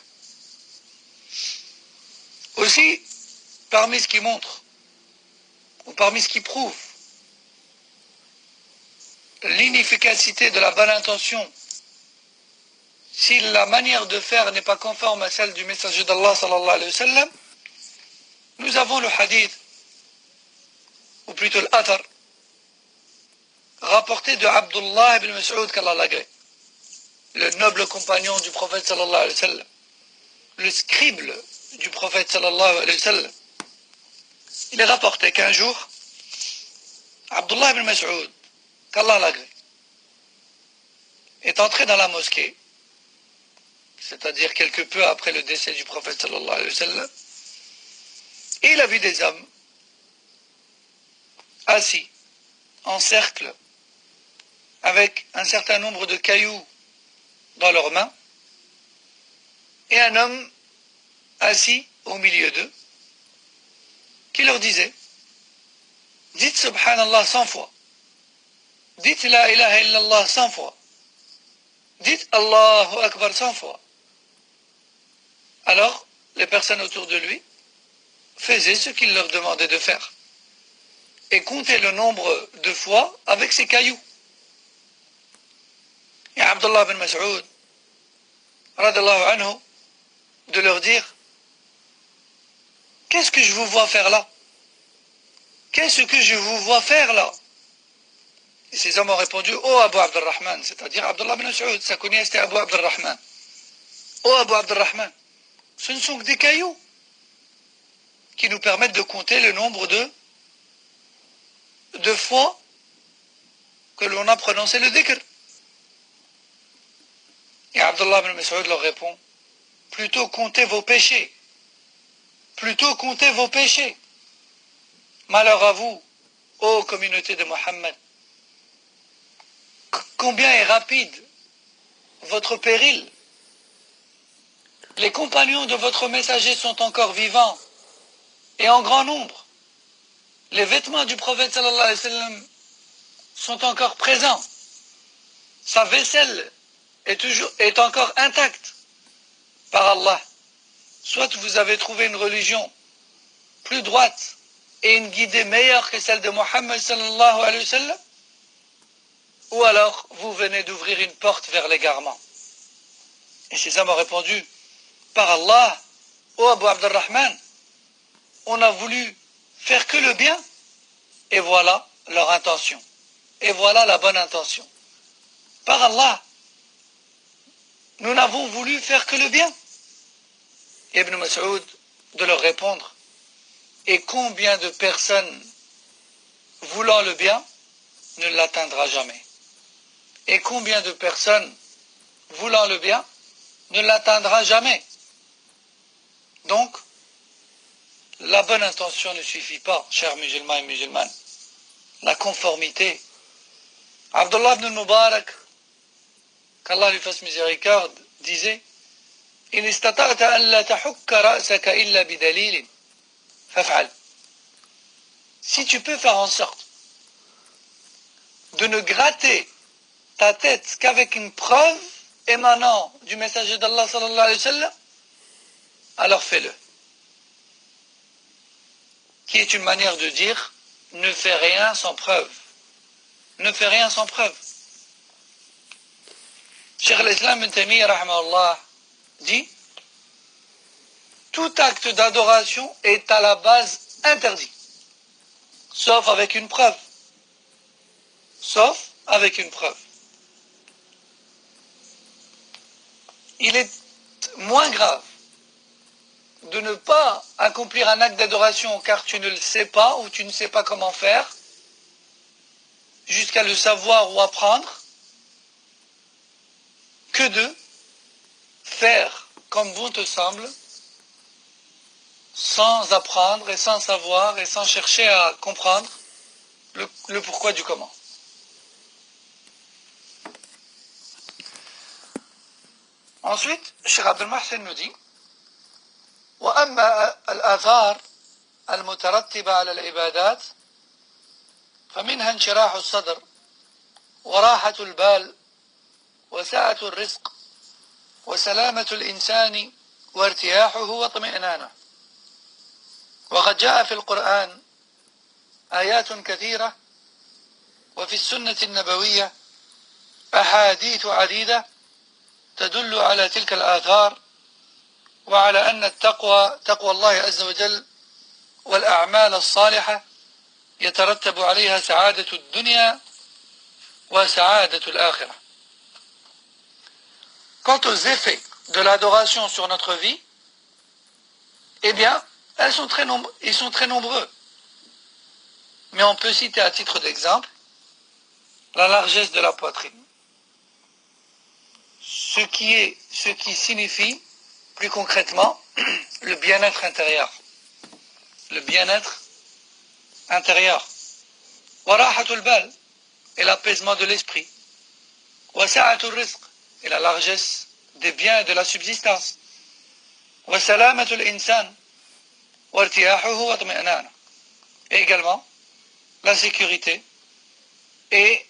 Aussi, parmi ce qui montre ou parmi ce qui prouve l'inefficacité de la bonne intention, si la manière de faire n'est pas conforme à celle du messager d'Allah sallallahu alayhi wa sallam, nous avons le hadith, ou plutôt l'athar, rapporté de Abdullah ibn Mas'ud qu'Allah l'agrée, le noble compagnon du prophète sallallahu alayhi wa sallam, le scribe du prophète sallallahu alayhi wa sallam. Il est rapporté qu'un jour, Abdullah ibn Mas'ud, qu'Allah l'agrée, est entré dans la mosquée, c'est-à-dire quelque peu après le décès du prophète sallallahu alayhi wa sallam, et il a vu des hommes assis en cercle avec un certain nombre de cailloux dans leurs mains et un homme assis au milieu d'eux qui leur disait: dites subhanallah 100 fois, dites la ilaha illallah 100 fois, dites Allahu Akbar 100 fois. Alors les personnes autour de lui faisaient ce qu'il leur demandait de faire et comptaient le nombre de fois avec ses cailloux. Et Abdullah bin Mas'ud radallahu anhu de leur dire: qu'est-ce que je vous vois faire là? Qu'est-ce que je vous vois faire là? Et ces hommes ont répondu: oh Abu Abdurrahman, c'est-à-dire Abdullah bin Mas'ud, sa kunya c'était Abu Abdurrahman. Oh Abu Abdurrahman, ce ne sont que des cailloux qui nous permettent de compter le nombre de fois que l'on a prononcé le dhikr. Et Abdullah ibn Mas'ud leur répond: plutôt comptez vos péchés. Plutôt comptez vos péchés. Malheur à vous, ô communauté de Mohammed. Combien est rapide votre péril. Les compagnons de votre messager sont encore vivants et en grand nombre. Les vêtements du prophète sallallahu alayhi wa sallam sont encore présents. Sa vaisselle est encore intacte par Allah. Soit vous avez trouvé une religion plus droite et une guidée meilleure que celle de Mohammed sallallahu alayhi wa sallam, ou alors vous venez d'ouvrir une porte vers l'égarement. Et ces hommes ont répondu: par Allah, ô Abu Abdurrahman, on a voulu faire que le bien, et voilà leur intention. Et voilà la bonne intention. Par Allah, nous n'avons voulu faire que le bien. Ibn Mas'ud de leur répondre: et combien de personnes voulant le bien ne l'atteindra jamais? Et combien de personnes voulant le bien ne l'atteindra jamais? Donc, la bonne intention ne suffit pas, chers musulmans et musulmanes. La conformité. Abdullah ibn Mubarak, qu'Allah lui fasse miséricorde, disait: إن استطعت أن لا تحك رأسك إلا بدليل فافعل. Si tu peux faire en sorte de ne gratter ta tête qu'avec une preuve émanant du messager d'Allah sallallahu alayhi wa sallam, alors fais-le. Qui est une manière de dire: ne fais rien sans preuve. Ne fais rien sans preuve. Cheikh al-Islam ibn Taymiyyah rahimahullah dit: tout acte d'adoration est à la base interdit, sauf avec une preuve. Sauf avec une preuve. Il est moins grave de ne pas accomplir un acte d'adoration car tu ne le sais pas ou tu ne sais pas comment faire, jusqu'à le savoir ou apprendre, que de faire comme bon te semble, sans apprendre et sans savoir et sans chercher à comprendre le pourquoi du comment. Ensuite, Cheikh Abdel Mahsen nous dit: وأما الآثار المترتبة على العبادات فمنها انشراح الصدر وراحة البال وسعة الرزق وسلامة الإنسان وارتياحه واطمئنانه. وقد جاء في القرآن آيات كثيرة وفي السنة النبوية أحاديث عديدة تدل على تلك الآثار وعلى أن التقوى تقوى الله عز وجل والأعمال الصالحة يترتب عليها سعادة الدنيا وسعادة الآخرة. Quant aux effets de l'adoration sur notre vie, eh bien, ils sont très nombreux. Mais on peut citer à titre d'exemple la largesse de la poitrine. Ce qui signifie plus concrètement le bien-être intérieur. Le bien-être intérieur. Warahatul bal et l'apaisement de l'esprit. Wasa'atul rizq et la largesse des biens et de la subsistance. Wasalamatul insan wartiyahuhu watmi'nana. Et également la sécurité et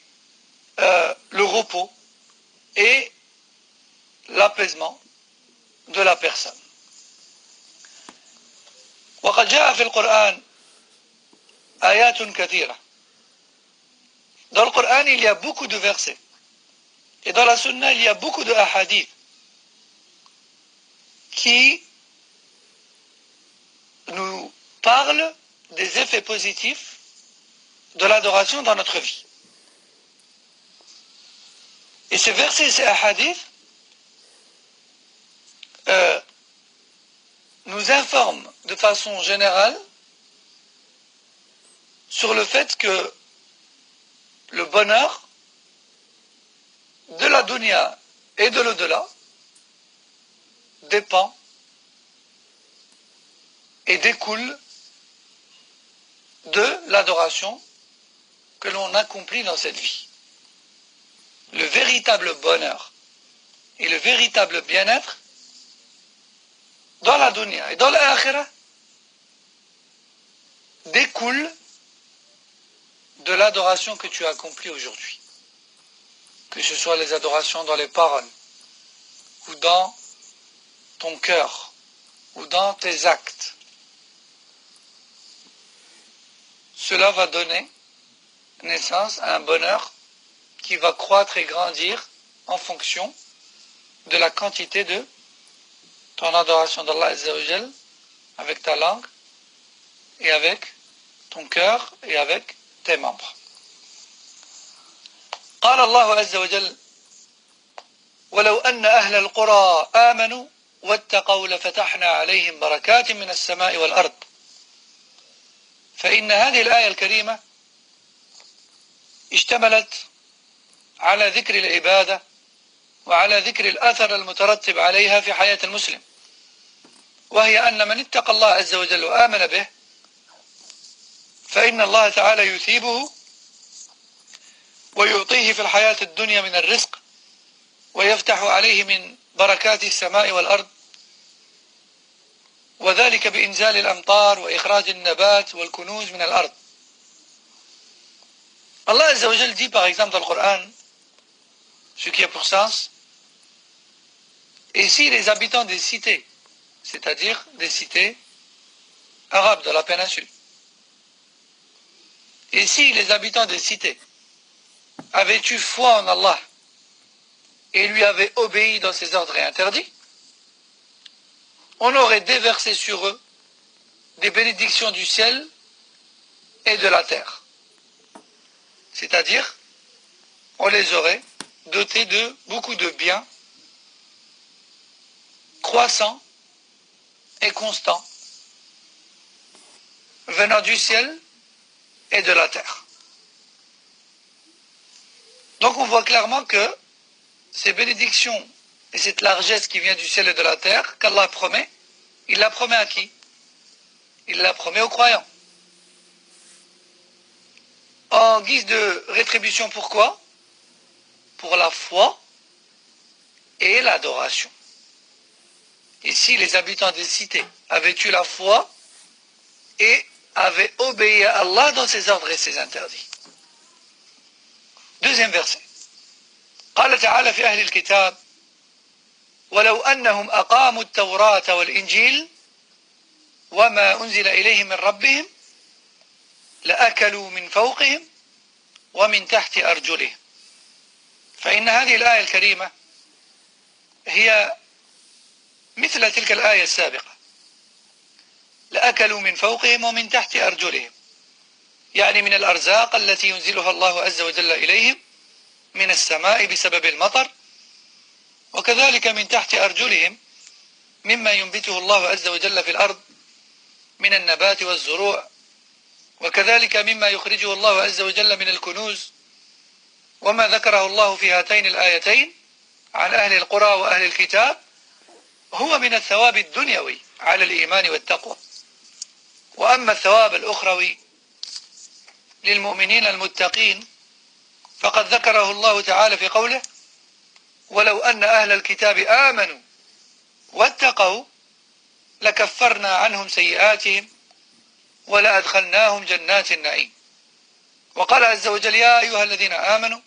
le repos et l'apaisement de la personne. وقد جاء في القرآن آيات كثيرة. Dans le Coran, il y a beaucoup de versets. Et dans la Sunna, il y a beaucoup de hadiths qui nous parlent des effets positifs de l'adoration dans notre vie. Et ces versets, ces hadiths, nous informent de façon générale sur le fait que le bonheur de la dunya et de l'au-delà dépend et découle de l'adoration que l'on accomplit dans cette vie. Le véritable bonheur et le véritable bien-être dans la dunya et dans l'akhirah découle de l'adoration que tu as accomplie aujourd'hui. Que ce soit les adorations dans les paroles, ou dans ton cœur, ou dans tes actes. Cela va donner naissance à un bonheur qui va croître et grandir en fonction de la quantité de ton adoration d'Allah Azza wa Jal avec ta langue et avec ton cœur et avec tes membres. قال الله عز وجل ولو أن أهل القرى آمنوا واتقوا لفتحنا عليهم بركات من السماء والأرض فإن هذه الآية الكريمة اشتملت على ذكر العبادة وعلى ذكر الأثر المترتب عليها في حياة المسلم وهي أن من اتقى الله عز وجل وآمن به فإن الله تعالى يثيبه ويعطيه في الحياة الدنيا من الرزق ويفتح عليه من بركات السماء والأرض وذلك بإنزال الأمطار وإخراج النبات والكنوز من الأرض. Allah Azza wa Jal dit par exemple dans le Coran, ce qui a pour sens, et si les habitants des cités, c'est-à-dire des cités arabes de la péninsule, et si les habitants des cités avaient eu foi en Allah et lui avaient obéi dans ses ordres et interdits, on aurait déversé sur eux des bénédictions du ciel et de la terre. C'est-à-dire, on les aurait dotés de beaucoup de biens croissants et constants venant du ciel et de la terre. Donc on voit clairement que ces bénédictions et cette largesse qui vient du ciel et de la terre, qu'Allah promet, il la promet à qui? Il la promet aux croyants. En guise de rétribution, pourquoi? Pour la foi et l'adoration. Et si les habitants des cités avaient eu la foi et avaient obéi à Allah dans ses ordres et ses interdits. Deuxième verset. قال تعالى في أهل الكتاب ولو أنهم أقاموا التوراة والإنجيل وما أنزل إليهم من ربهم لأكلوا من فوقهم ومن تحت أرجلهم. فإن هذه الآية الكريمة هي مثل تلك الآية السابقة، لأكلوا من فوقهم ومن تحت أرجلهم، يعني من الأرزاق التي ينزلها الله عز وجل إليهم من السماء بسبب المطر، وكذلك من تحت أرجلهم مما ينبته الله عز وجل في الأرض من النبات والزروع، وكذلك مما يخرجه الله عز وجل من الكنوز، وما ذكره الله في هاتين الآيتين عن أهل القرى وأهل الكتاب هو من الثواب الدنيوي على الإيمان والتقوى. وأما الثواب الأخروي للمؤمنين المتقين فقد ذكره الله تعالى في قوله: ولو أن أهل الكتاب آمنوا واتقوا لكفرنا عنهم سيئاتهم ولأدخلناهم جنات النعيم. وقال عز وجل: يا أيها الذين آمنوا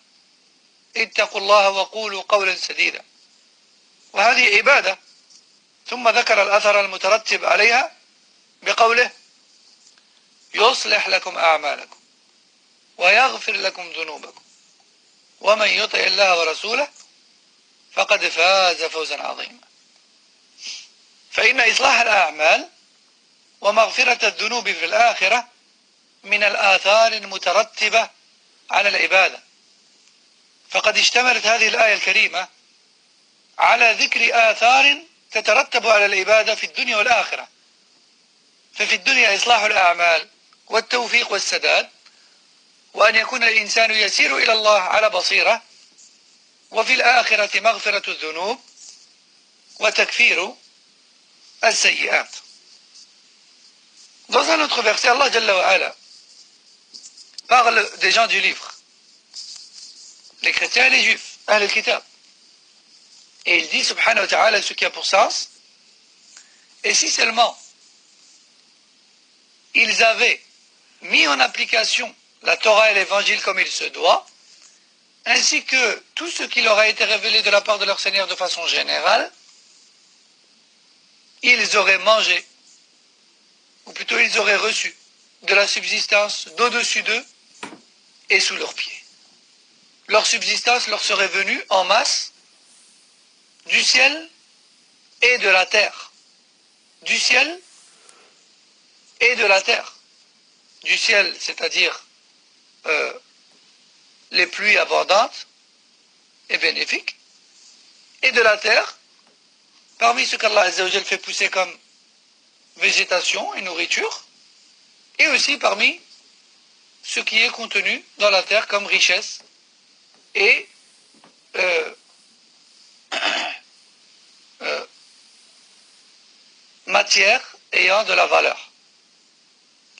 اتقوا الله وقولوا قولا سديدا. وهذه عبادة. ثم ذكر الأثر المترتب عليها بقوله: يصلح لكم أعمالكم ويغفر لكم ذنوبكم ومن يطع الله ورسوله فقد فاز فوزا عظيما. فإن إصلاح الأعمال ومغفرة الذنوب في الآخرة من الآثار المترتبة على العبادة، فقد اشتملت هذه الآية الكريمة على ذكر آثار تترتب على العبادة في الدنيا والآخرة. ففي الدنيا إصلاح الأعمال والتوفيق والسداد، وأن يكون الإنسان يسير إلى الله على بصيرة، وفي الآخرة مغفرة الذنوب وتكفير السيئات. Dans un autre verset, Allah Jalla wa Ala parle des gens du livre, les chrétiens et les juifs, Ahl al-Kitab. Et il dit, subhanahu wa ta'ala, ce qui a pour sens: et si seulement ils avaient mis en application la Torah et l'Évangile comme il se doit, ainsi que tout ce qui leur a été révélé de la part de leur Seigneur de façon générale, ils auraient mangé, ou plutôt ils auraient reçu de la subsistance d'au-dessus d'eux et sous leurs pieds. Leur subsistance leur serait venue en masse du ciel et de la terre. Du ciel et de la terre. Du ciel, c'est-à-dire les pluies abondantes et bénéfiques, et de la terre, parmi ce qu'Allah Azza wa Jal fait pousser comme végétation et nourriture, et aussi parmi ce qui est contenu dans la terre comme richesse et matière ayant de la valeur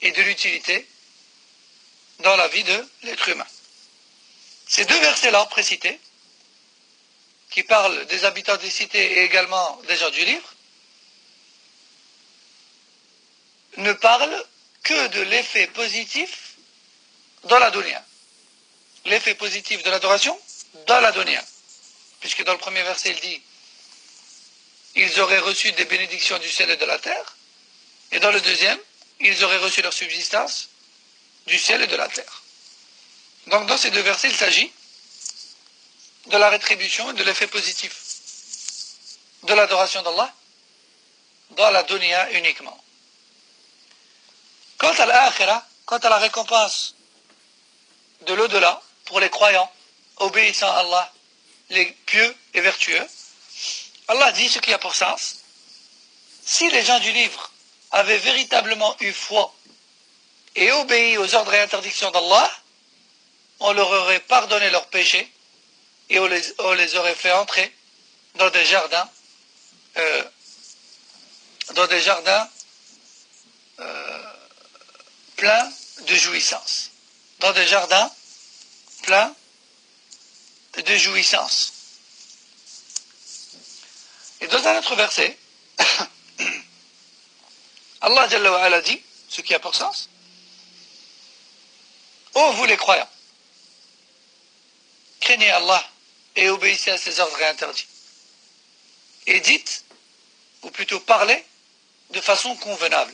et de l'utilité dans la vie de l'être humain. Ces deux versets-là précités, qui parlent des habitants des cités et également des gens du livre, ne parlent que de l'effet positif dans la dunya. L'effet positif de l'adoration dans la dunya. Puisque dans le premier verset, il dit: ils auraient reçu des bénédictions du ciel et de la terre. Et dans le deuxième, ils auraient reçu leur subsistance du ciel et de la terre. Donc dans ces deux versets, il s'agit de la rétribution et de l'effet positif de l'adoration d'Allah dans la dunya uniquement. Quant à l'akhira, quant à la récompense de l'au-delà pour les croyants, obéissant à Allah, les pieux et vertueux, Allah dit ce qui a pour sens: si les gens du livre avaient véritablement eu foi et obéi aux ordres et interdictions d'Allah, on leur aurait pardonné leurs péchés et on les aurait fait entrer dans des jardins pleins de jouissance. Dans des jardins pleins de jouissance. Et dans un autre verset, Allah Jalla wa Ala dit, ce qui a pour sens: ô vous les croyants, craignez Allah et obéissez à ses ordres et interdits. Et dites, ou plutôt parlez, de façon convenable.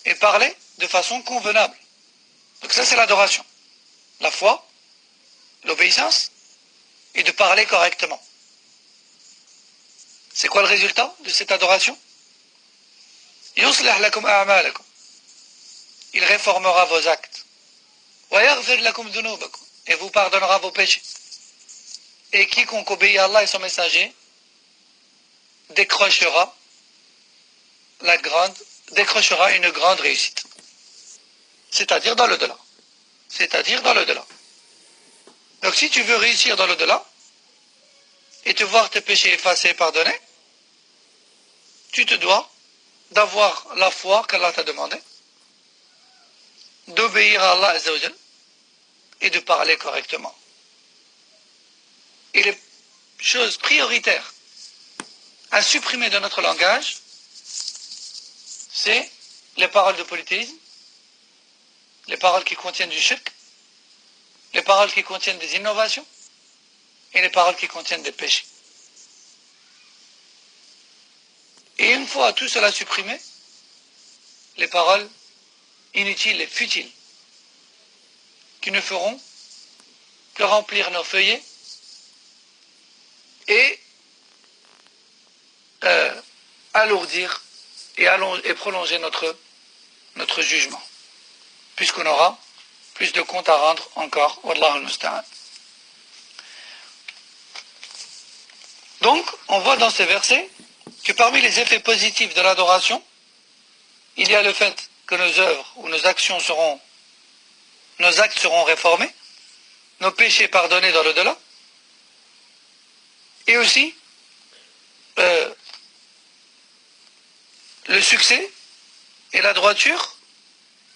Et parlez de façon convenable. Donc ça c'est l'adoration. La foi, l'obéissance et de parler correctement. C'est quoi le résultat de cette adoration? يُصْلِحْ لَكُمْ أَعْمَالَكُمْ. Il réformera vos actes. وَيَغْفِرْ لَكُمْ ذُنُوبَكُمْ. Et vous pardonnera vos péchés. Et quiconque obéit à Allah et son messager décrochera une grande réussite. C'est-à-dire dans l'au-delà. Donc si tu veux réussir dans l'au-delà et te voir tes péchés effacés et pardonnés, tu te dois d'avoir la foi qu'Allah t'a demandé, d'obéir à Allah Azza wa Jal et de parler correctement. Et les choses prioritaires à supprimer de notre langage, c'est les paroles de polythéisme, les paroles qui contiennent du shirk, les paroles qui contiennent des innovations et les paroles qui contiennent des péchés. Et une fois tout cela supprimé, les paroles inutiles et futiles qui ne feront que remplir nos feuillets et alourdir et prolonger notre jugement, puisqu'on aura plus de comptes à rendre encore. Wallahu al-musta'an. Donc, on voit dans ces versets que parmi les effets positifs de l'adoration, il y a le fait que nos œuvres ou nos actes seront réformés, nos péchés pardonnés dans l'au-delà, et aussi le succès et la droiture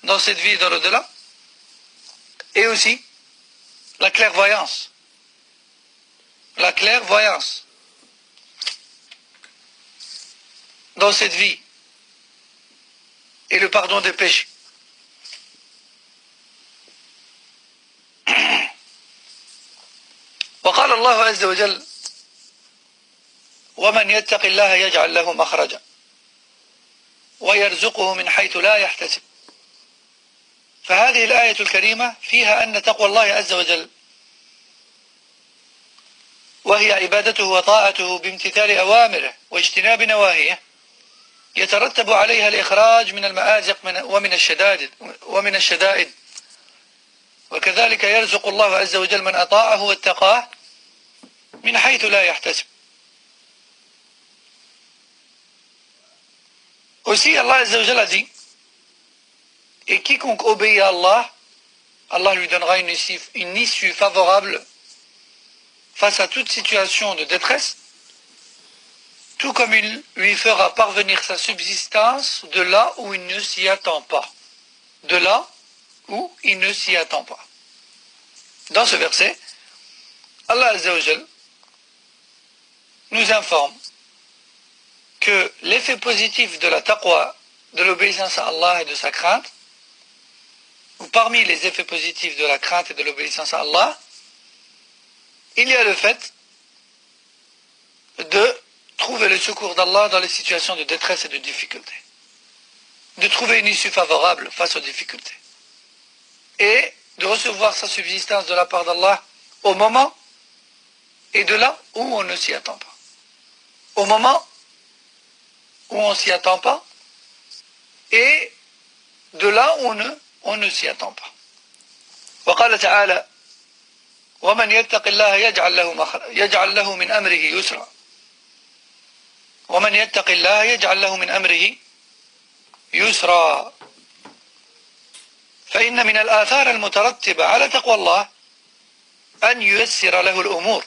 dans cette vie et dans l'au-delà, et aussi la clairvoyance. Dans cette vie et le pardon des péchés. وقال الله عز وجل ومن يتق الله يجعل له مخرجا ويرزقه من حيث لا يحتسب. فهذه الآية الكريمة فيها أن تقوى الله عز وجل وهي عبادته وطاعته بامتثال أوامره واجتناب نواهيه يترتب عليها الإخراج من المآزق ومن الشدائد وكذلك يرزق الله عز وجل من أطاعه واتقاه من حيث لا يحتسب. Aussi Allah Azza wa Jal a dit, et quiconque obéit à Allah, Allah lui donnera une issue favorable face à toute situation de détresse, tout comme il lui fera parvenir sa subsistance de là où il ne s'y attend pas. Dans ce verset, Allah Azza wa Jal nous informe que l'effet positif de la taqwa, de l'obéissance à Allah et de sa crainte, ou parmi les effets positifs de la crainte et de l'obéissance à Allah, il y a le fait de trouver le secours d'Allah dans les situations de détresse et de difficulté, de trouver une issue favorable face aux difficultés, et de recevoir sa subsistance de la part d'Allah au moment et de là où on ne s'y attend pas. Au moment où on ne s'y attend pas et de là où on ne s'y attend pas. وقال تعالى ومن يتق الله يجعل له من أمره يسرا ومن يتق الله يجعل له من أمره يسرا فإن من الآثار المترتبة على تقوى الله أن ييسر له الأمور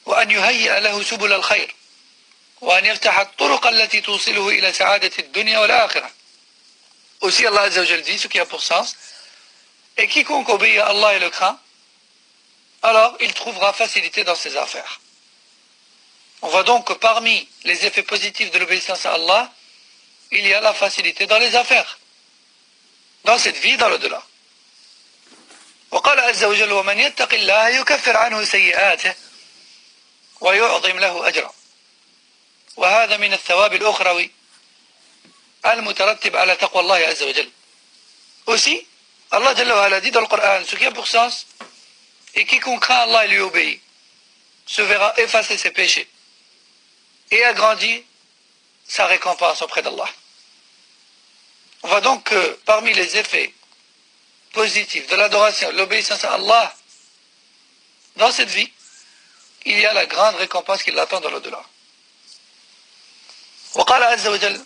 وأن يهيئ له سبل الخير وأن يفتح الطرق التي توصله إلى سعادة الدنيا والآخرة. Aussi Allah Azza wa Jal dit, ce qui a pour sens, et quiconque obéit à Allah et le craint, alors il trouvera facilité dans ses affaires. On voit donc que parmi les effets positifs de l'obéissance à Allah, il y a la facilité dans les affaires, dans cette vie, dans l'au-delà. وقال عز وجل ومن يتق الله يكفر عنه سيئاته ويعظم له أجرا وهذا من الثواب الأخروي المترتب على تقوى الله عز وجل. Aussi, Allah Jalla wa Ala dit dans le Coran, ce qui a pour sens, et quiconque craint Allah et lui obéit, se verra effacer ses péchés et agrandit sa récompense auprès d'Allah. On voit donc que parmi les effets positifs de l'adoration, de l'obéissance à Allah, dans cette vie, il y a la grande récompense qui l'attend dans l'au-delà. وقال عز وجل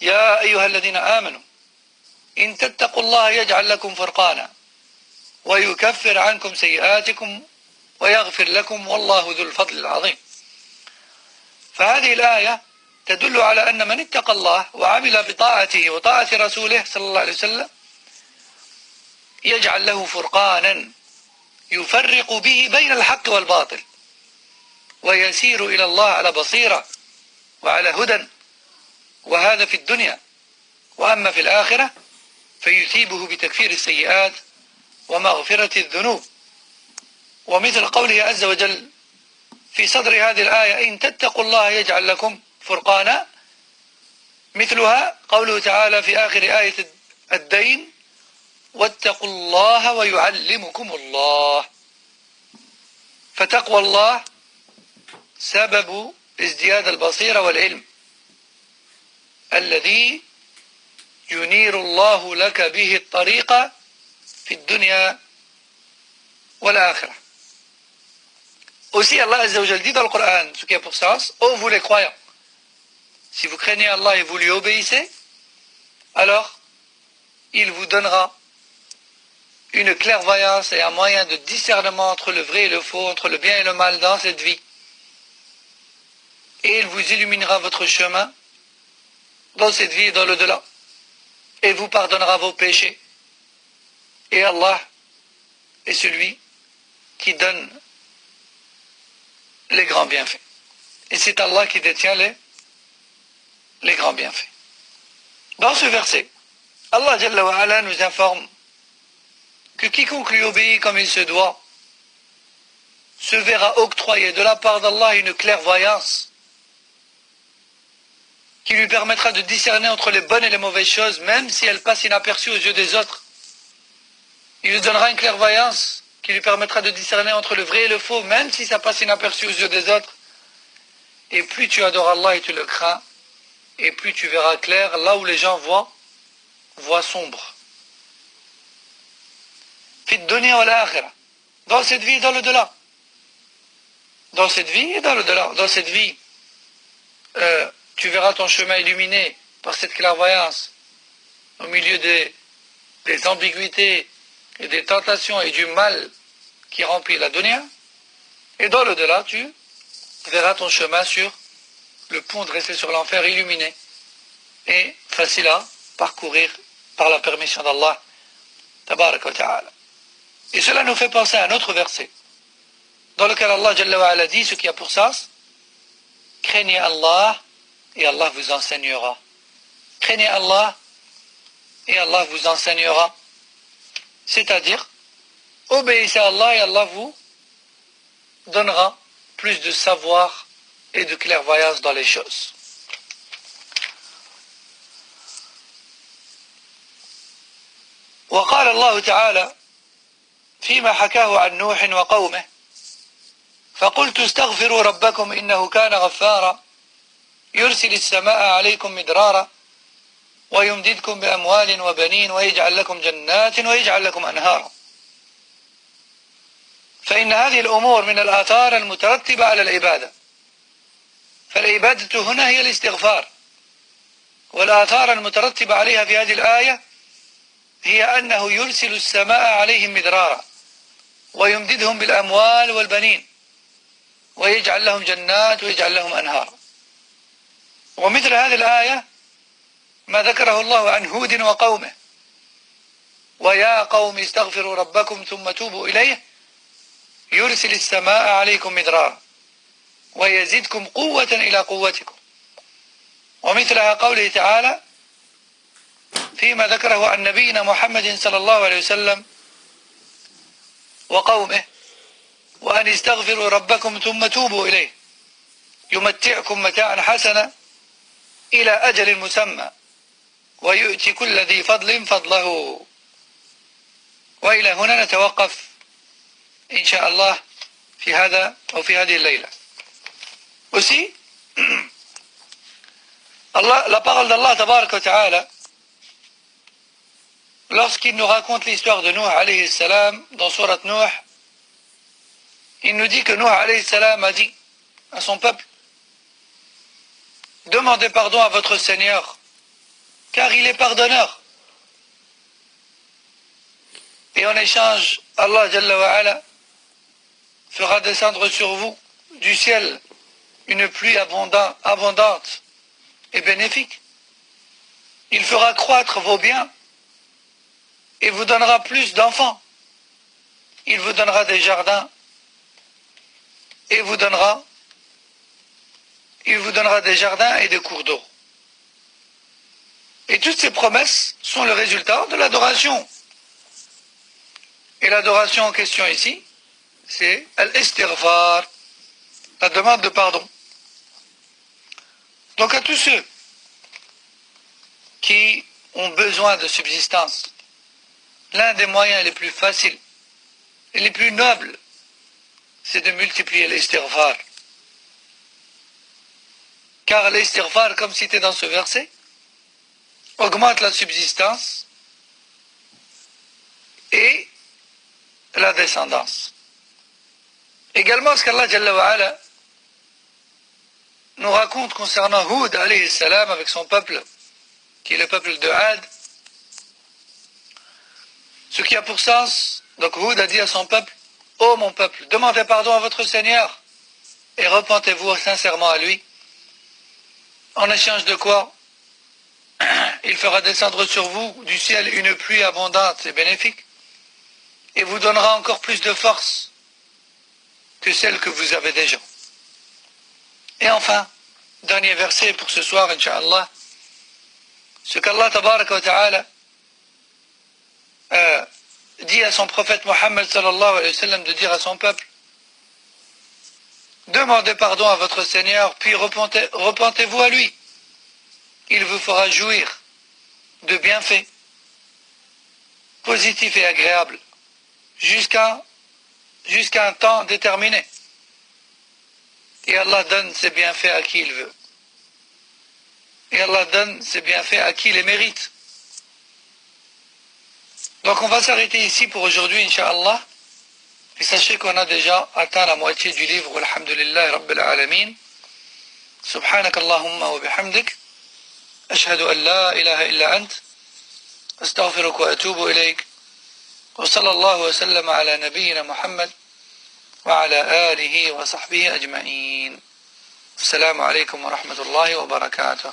يا أيها الذين آمنوا إن تتقوا الله يجعل لكم فرقانا ويكفر عنكم سيئاتكم ويغفر لكم والله ذو الفضل العظيم. فهذه الآية تدل على أن من اتقى الله وعمل بطاعته وطاعة رسوله صلى الله عليه وسلم يجعل له فرقانا يفرق به بين الحق والباطل ويسير إلى الله على بصيرة وعلى هدى، وهذا في الدنيا، وأما في الآخرة فيثيبه بتكفير السيئات ومغفرة الذنوب. ومثل قوله عز وجل في صدر هذه الآية إن تتقوا الله يجعل لكم فرقانا، مثلها قوله تعالى في آخر آية الدين واتقوا الله ويعلمكم الله. فتقوى الله سبب ازدياد البصيرة والعلم الذي ينير الله لك به الطريق في الدنيا والآخرة. Aussi Allah Azza wa Jal dit dans le Coran, ce qui a pour sens, ô vous les croyants, si vous craignez Allah et vous lui obéissez, alors il vous donnera une clairvoyance et un moyen de discernement entre le vrai et le faux, entre le bien et le mal dans cette vie. Et il vous illuminera votre chemin dans cette vie et dans l'au-delà. Et vous pardonnera vos péchés. Et Allah est celui qui donne les grands bienfaits. Et c'est Allah qui détient les grands bienfaits. Dans ce verset, Allah Jalla wa Ala nous informe que quiconque lui obéit comme il se doit se verra octroyer de la part d'Allah une clairvoyance qui lui permettra de discerner entre les bonnes et les mauvaises choses, même si elles passent inaperçues aux yeux des autres. Il lui donnera une clairvoyance qui lui permettra de discerner entre le vrai et le faux, même si ça passe inaperçu aux yeux des autres. Et plus tu adores Allah et tu le crains, et plus tu verras clair là où les gens voient sombre. Fi dunya wal akhirah. Dans cette vie et dans l'au-delà. Dans cette vie et dans l'au-delà. Dans cette vie, tu verras ton chemin illuminé par cette clairvoyance au milieu des ambiguïtés et des tentations et du mal qui remplit la dunya. Et dans l'au-delà, tu verras ton chemin sur le pont dressé sur l'enfer illuminé et facile à parcourir par la permission d'Allah tabaraka wa ta'ala. Et cela nous fait penser à un autre verset dans lequel Allah Jalla wa Ala dit ce qui a pour sens: craignez Allah et Allah vous enseignera. Craignez Allah et Allah vous enseignera. C'est-à-dire, obéissez à Allah et Allah vous donnera plus de savoir et de clairvoyance dans les choses. وقال الله تعالى فيما حكاه عن نوح وقومه فقلت استغفروا ربكم إنه كان غفارا يرسل السماء عليكم مدرارا ويمددكم بأموال وبنين ويجعل لكم جنات ويجعل لكم أنهارا. فإن هذه الأمور من الآثار المترتبة على العبادة، فالعبادة هنا هي الاستغفار، والآثار المترتبة عليها في هذه الآية هي أنه يرسل السماء عليهم مدرارا ويمددهم بالأموال والبنين ويجعل لهم جنات ويجعل لهم أنهارا. ومثل هذه الآية ما ذكره الله عن هود وقومه: ويا قوم استغفروا ربكم ثم توبوا إليه يرسل السماء عليكم مدرارا ويزدكم قوة إلى قوتكم. ومثلها قوله تعالى فيما ذكره عن نبينا محمد صلى الله عليه وسلم وقومه: وأن استغفروا ربكم ثم توبوا إليه يمتعكم متاعا حسنا إلى أجل مسمى ويؤتي كل ذي فضل فضله. وإلى هنا نتوقف إن شاء الله في هذا أو في هذه الليلة. Aussi, la parole d'Allah tabaraka wa ta'ala, lorsqu'il nous raconte l'histoire de Nuh alayhi salam dans Surat Nuh, il nous dit que Nuh alayhi salam a dit à son peuple: demandez pardon à votre Seigneur, car il est pardonneur. Et en échange, Allah Jalla wa Ala fera descendre sur vous du ciel une pluie abondante et bénéfique. Il fera croître vos biens et vous donnera plus d'enfants. Il vous donnera des jardins et il vous donnera des jardins et des cours d'eau. Et toutes ces promesses sont le résultat de l'adoration. Et l'adoration en question ici, c'est al-istighfar, la demande de pardon. Donc à tous ceux qui ont besoin de subsistance, l'un des moyens les plus faciles et les plus nobles, c'est de multiplier l'istighfar. Car l'istighfar, comme cité dans ce verset, augmente la subsistance et la descendance. Également, ce qu'Allah Jalla wa Ala nous raconte concernant Hud alayhi salam avec son peuple, qui est le peuple de Ad, ce qui a pour sens, donc Hud a dit à son peuple: ô mon peuple, demandez pardon à votre Seigneur et repentez-vous sincèrement à lui, en échange de quoi il fera descendre sur vous du ciel une pluie abondante et bénéfique et vous donnera encore plus de force que celle que vous avez déjà. Et enfin, dernier verset pour ce soir, Inch'Allah, ce qu'Allah tabaraka wa ta'ala dit à son prophète Mohammed sallallahu alayhi wa sallam de dire à son peuple: demandez pardon à votre Seigneur, puis repentez-vous à lui. Il vous fera jouir de bienfaits positifs et agréables jusqu'à un temps déterminé. Et Allah donne ses bienfaits à qui il veut. Et Allah donne ses bienfaits à qui les mérite. Donc on va s'arrêter ici pour aujourd'hui, Inch'Allah. Et sachez qu'on a déjà atteint la moitié du livre. Alhamdulillah Rabbil Alamin. Subhanak Allahumma wa bihamdik. Ashhadu an la ilaha illa ant. Astaghfiruka wa atubu ilayk. وصلى الله وسلم على نبينا محمد وعلى آله وصحبه أجمعين. السلام عليكم ورحمة الله وبركاته.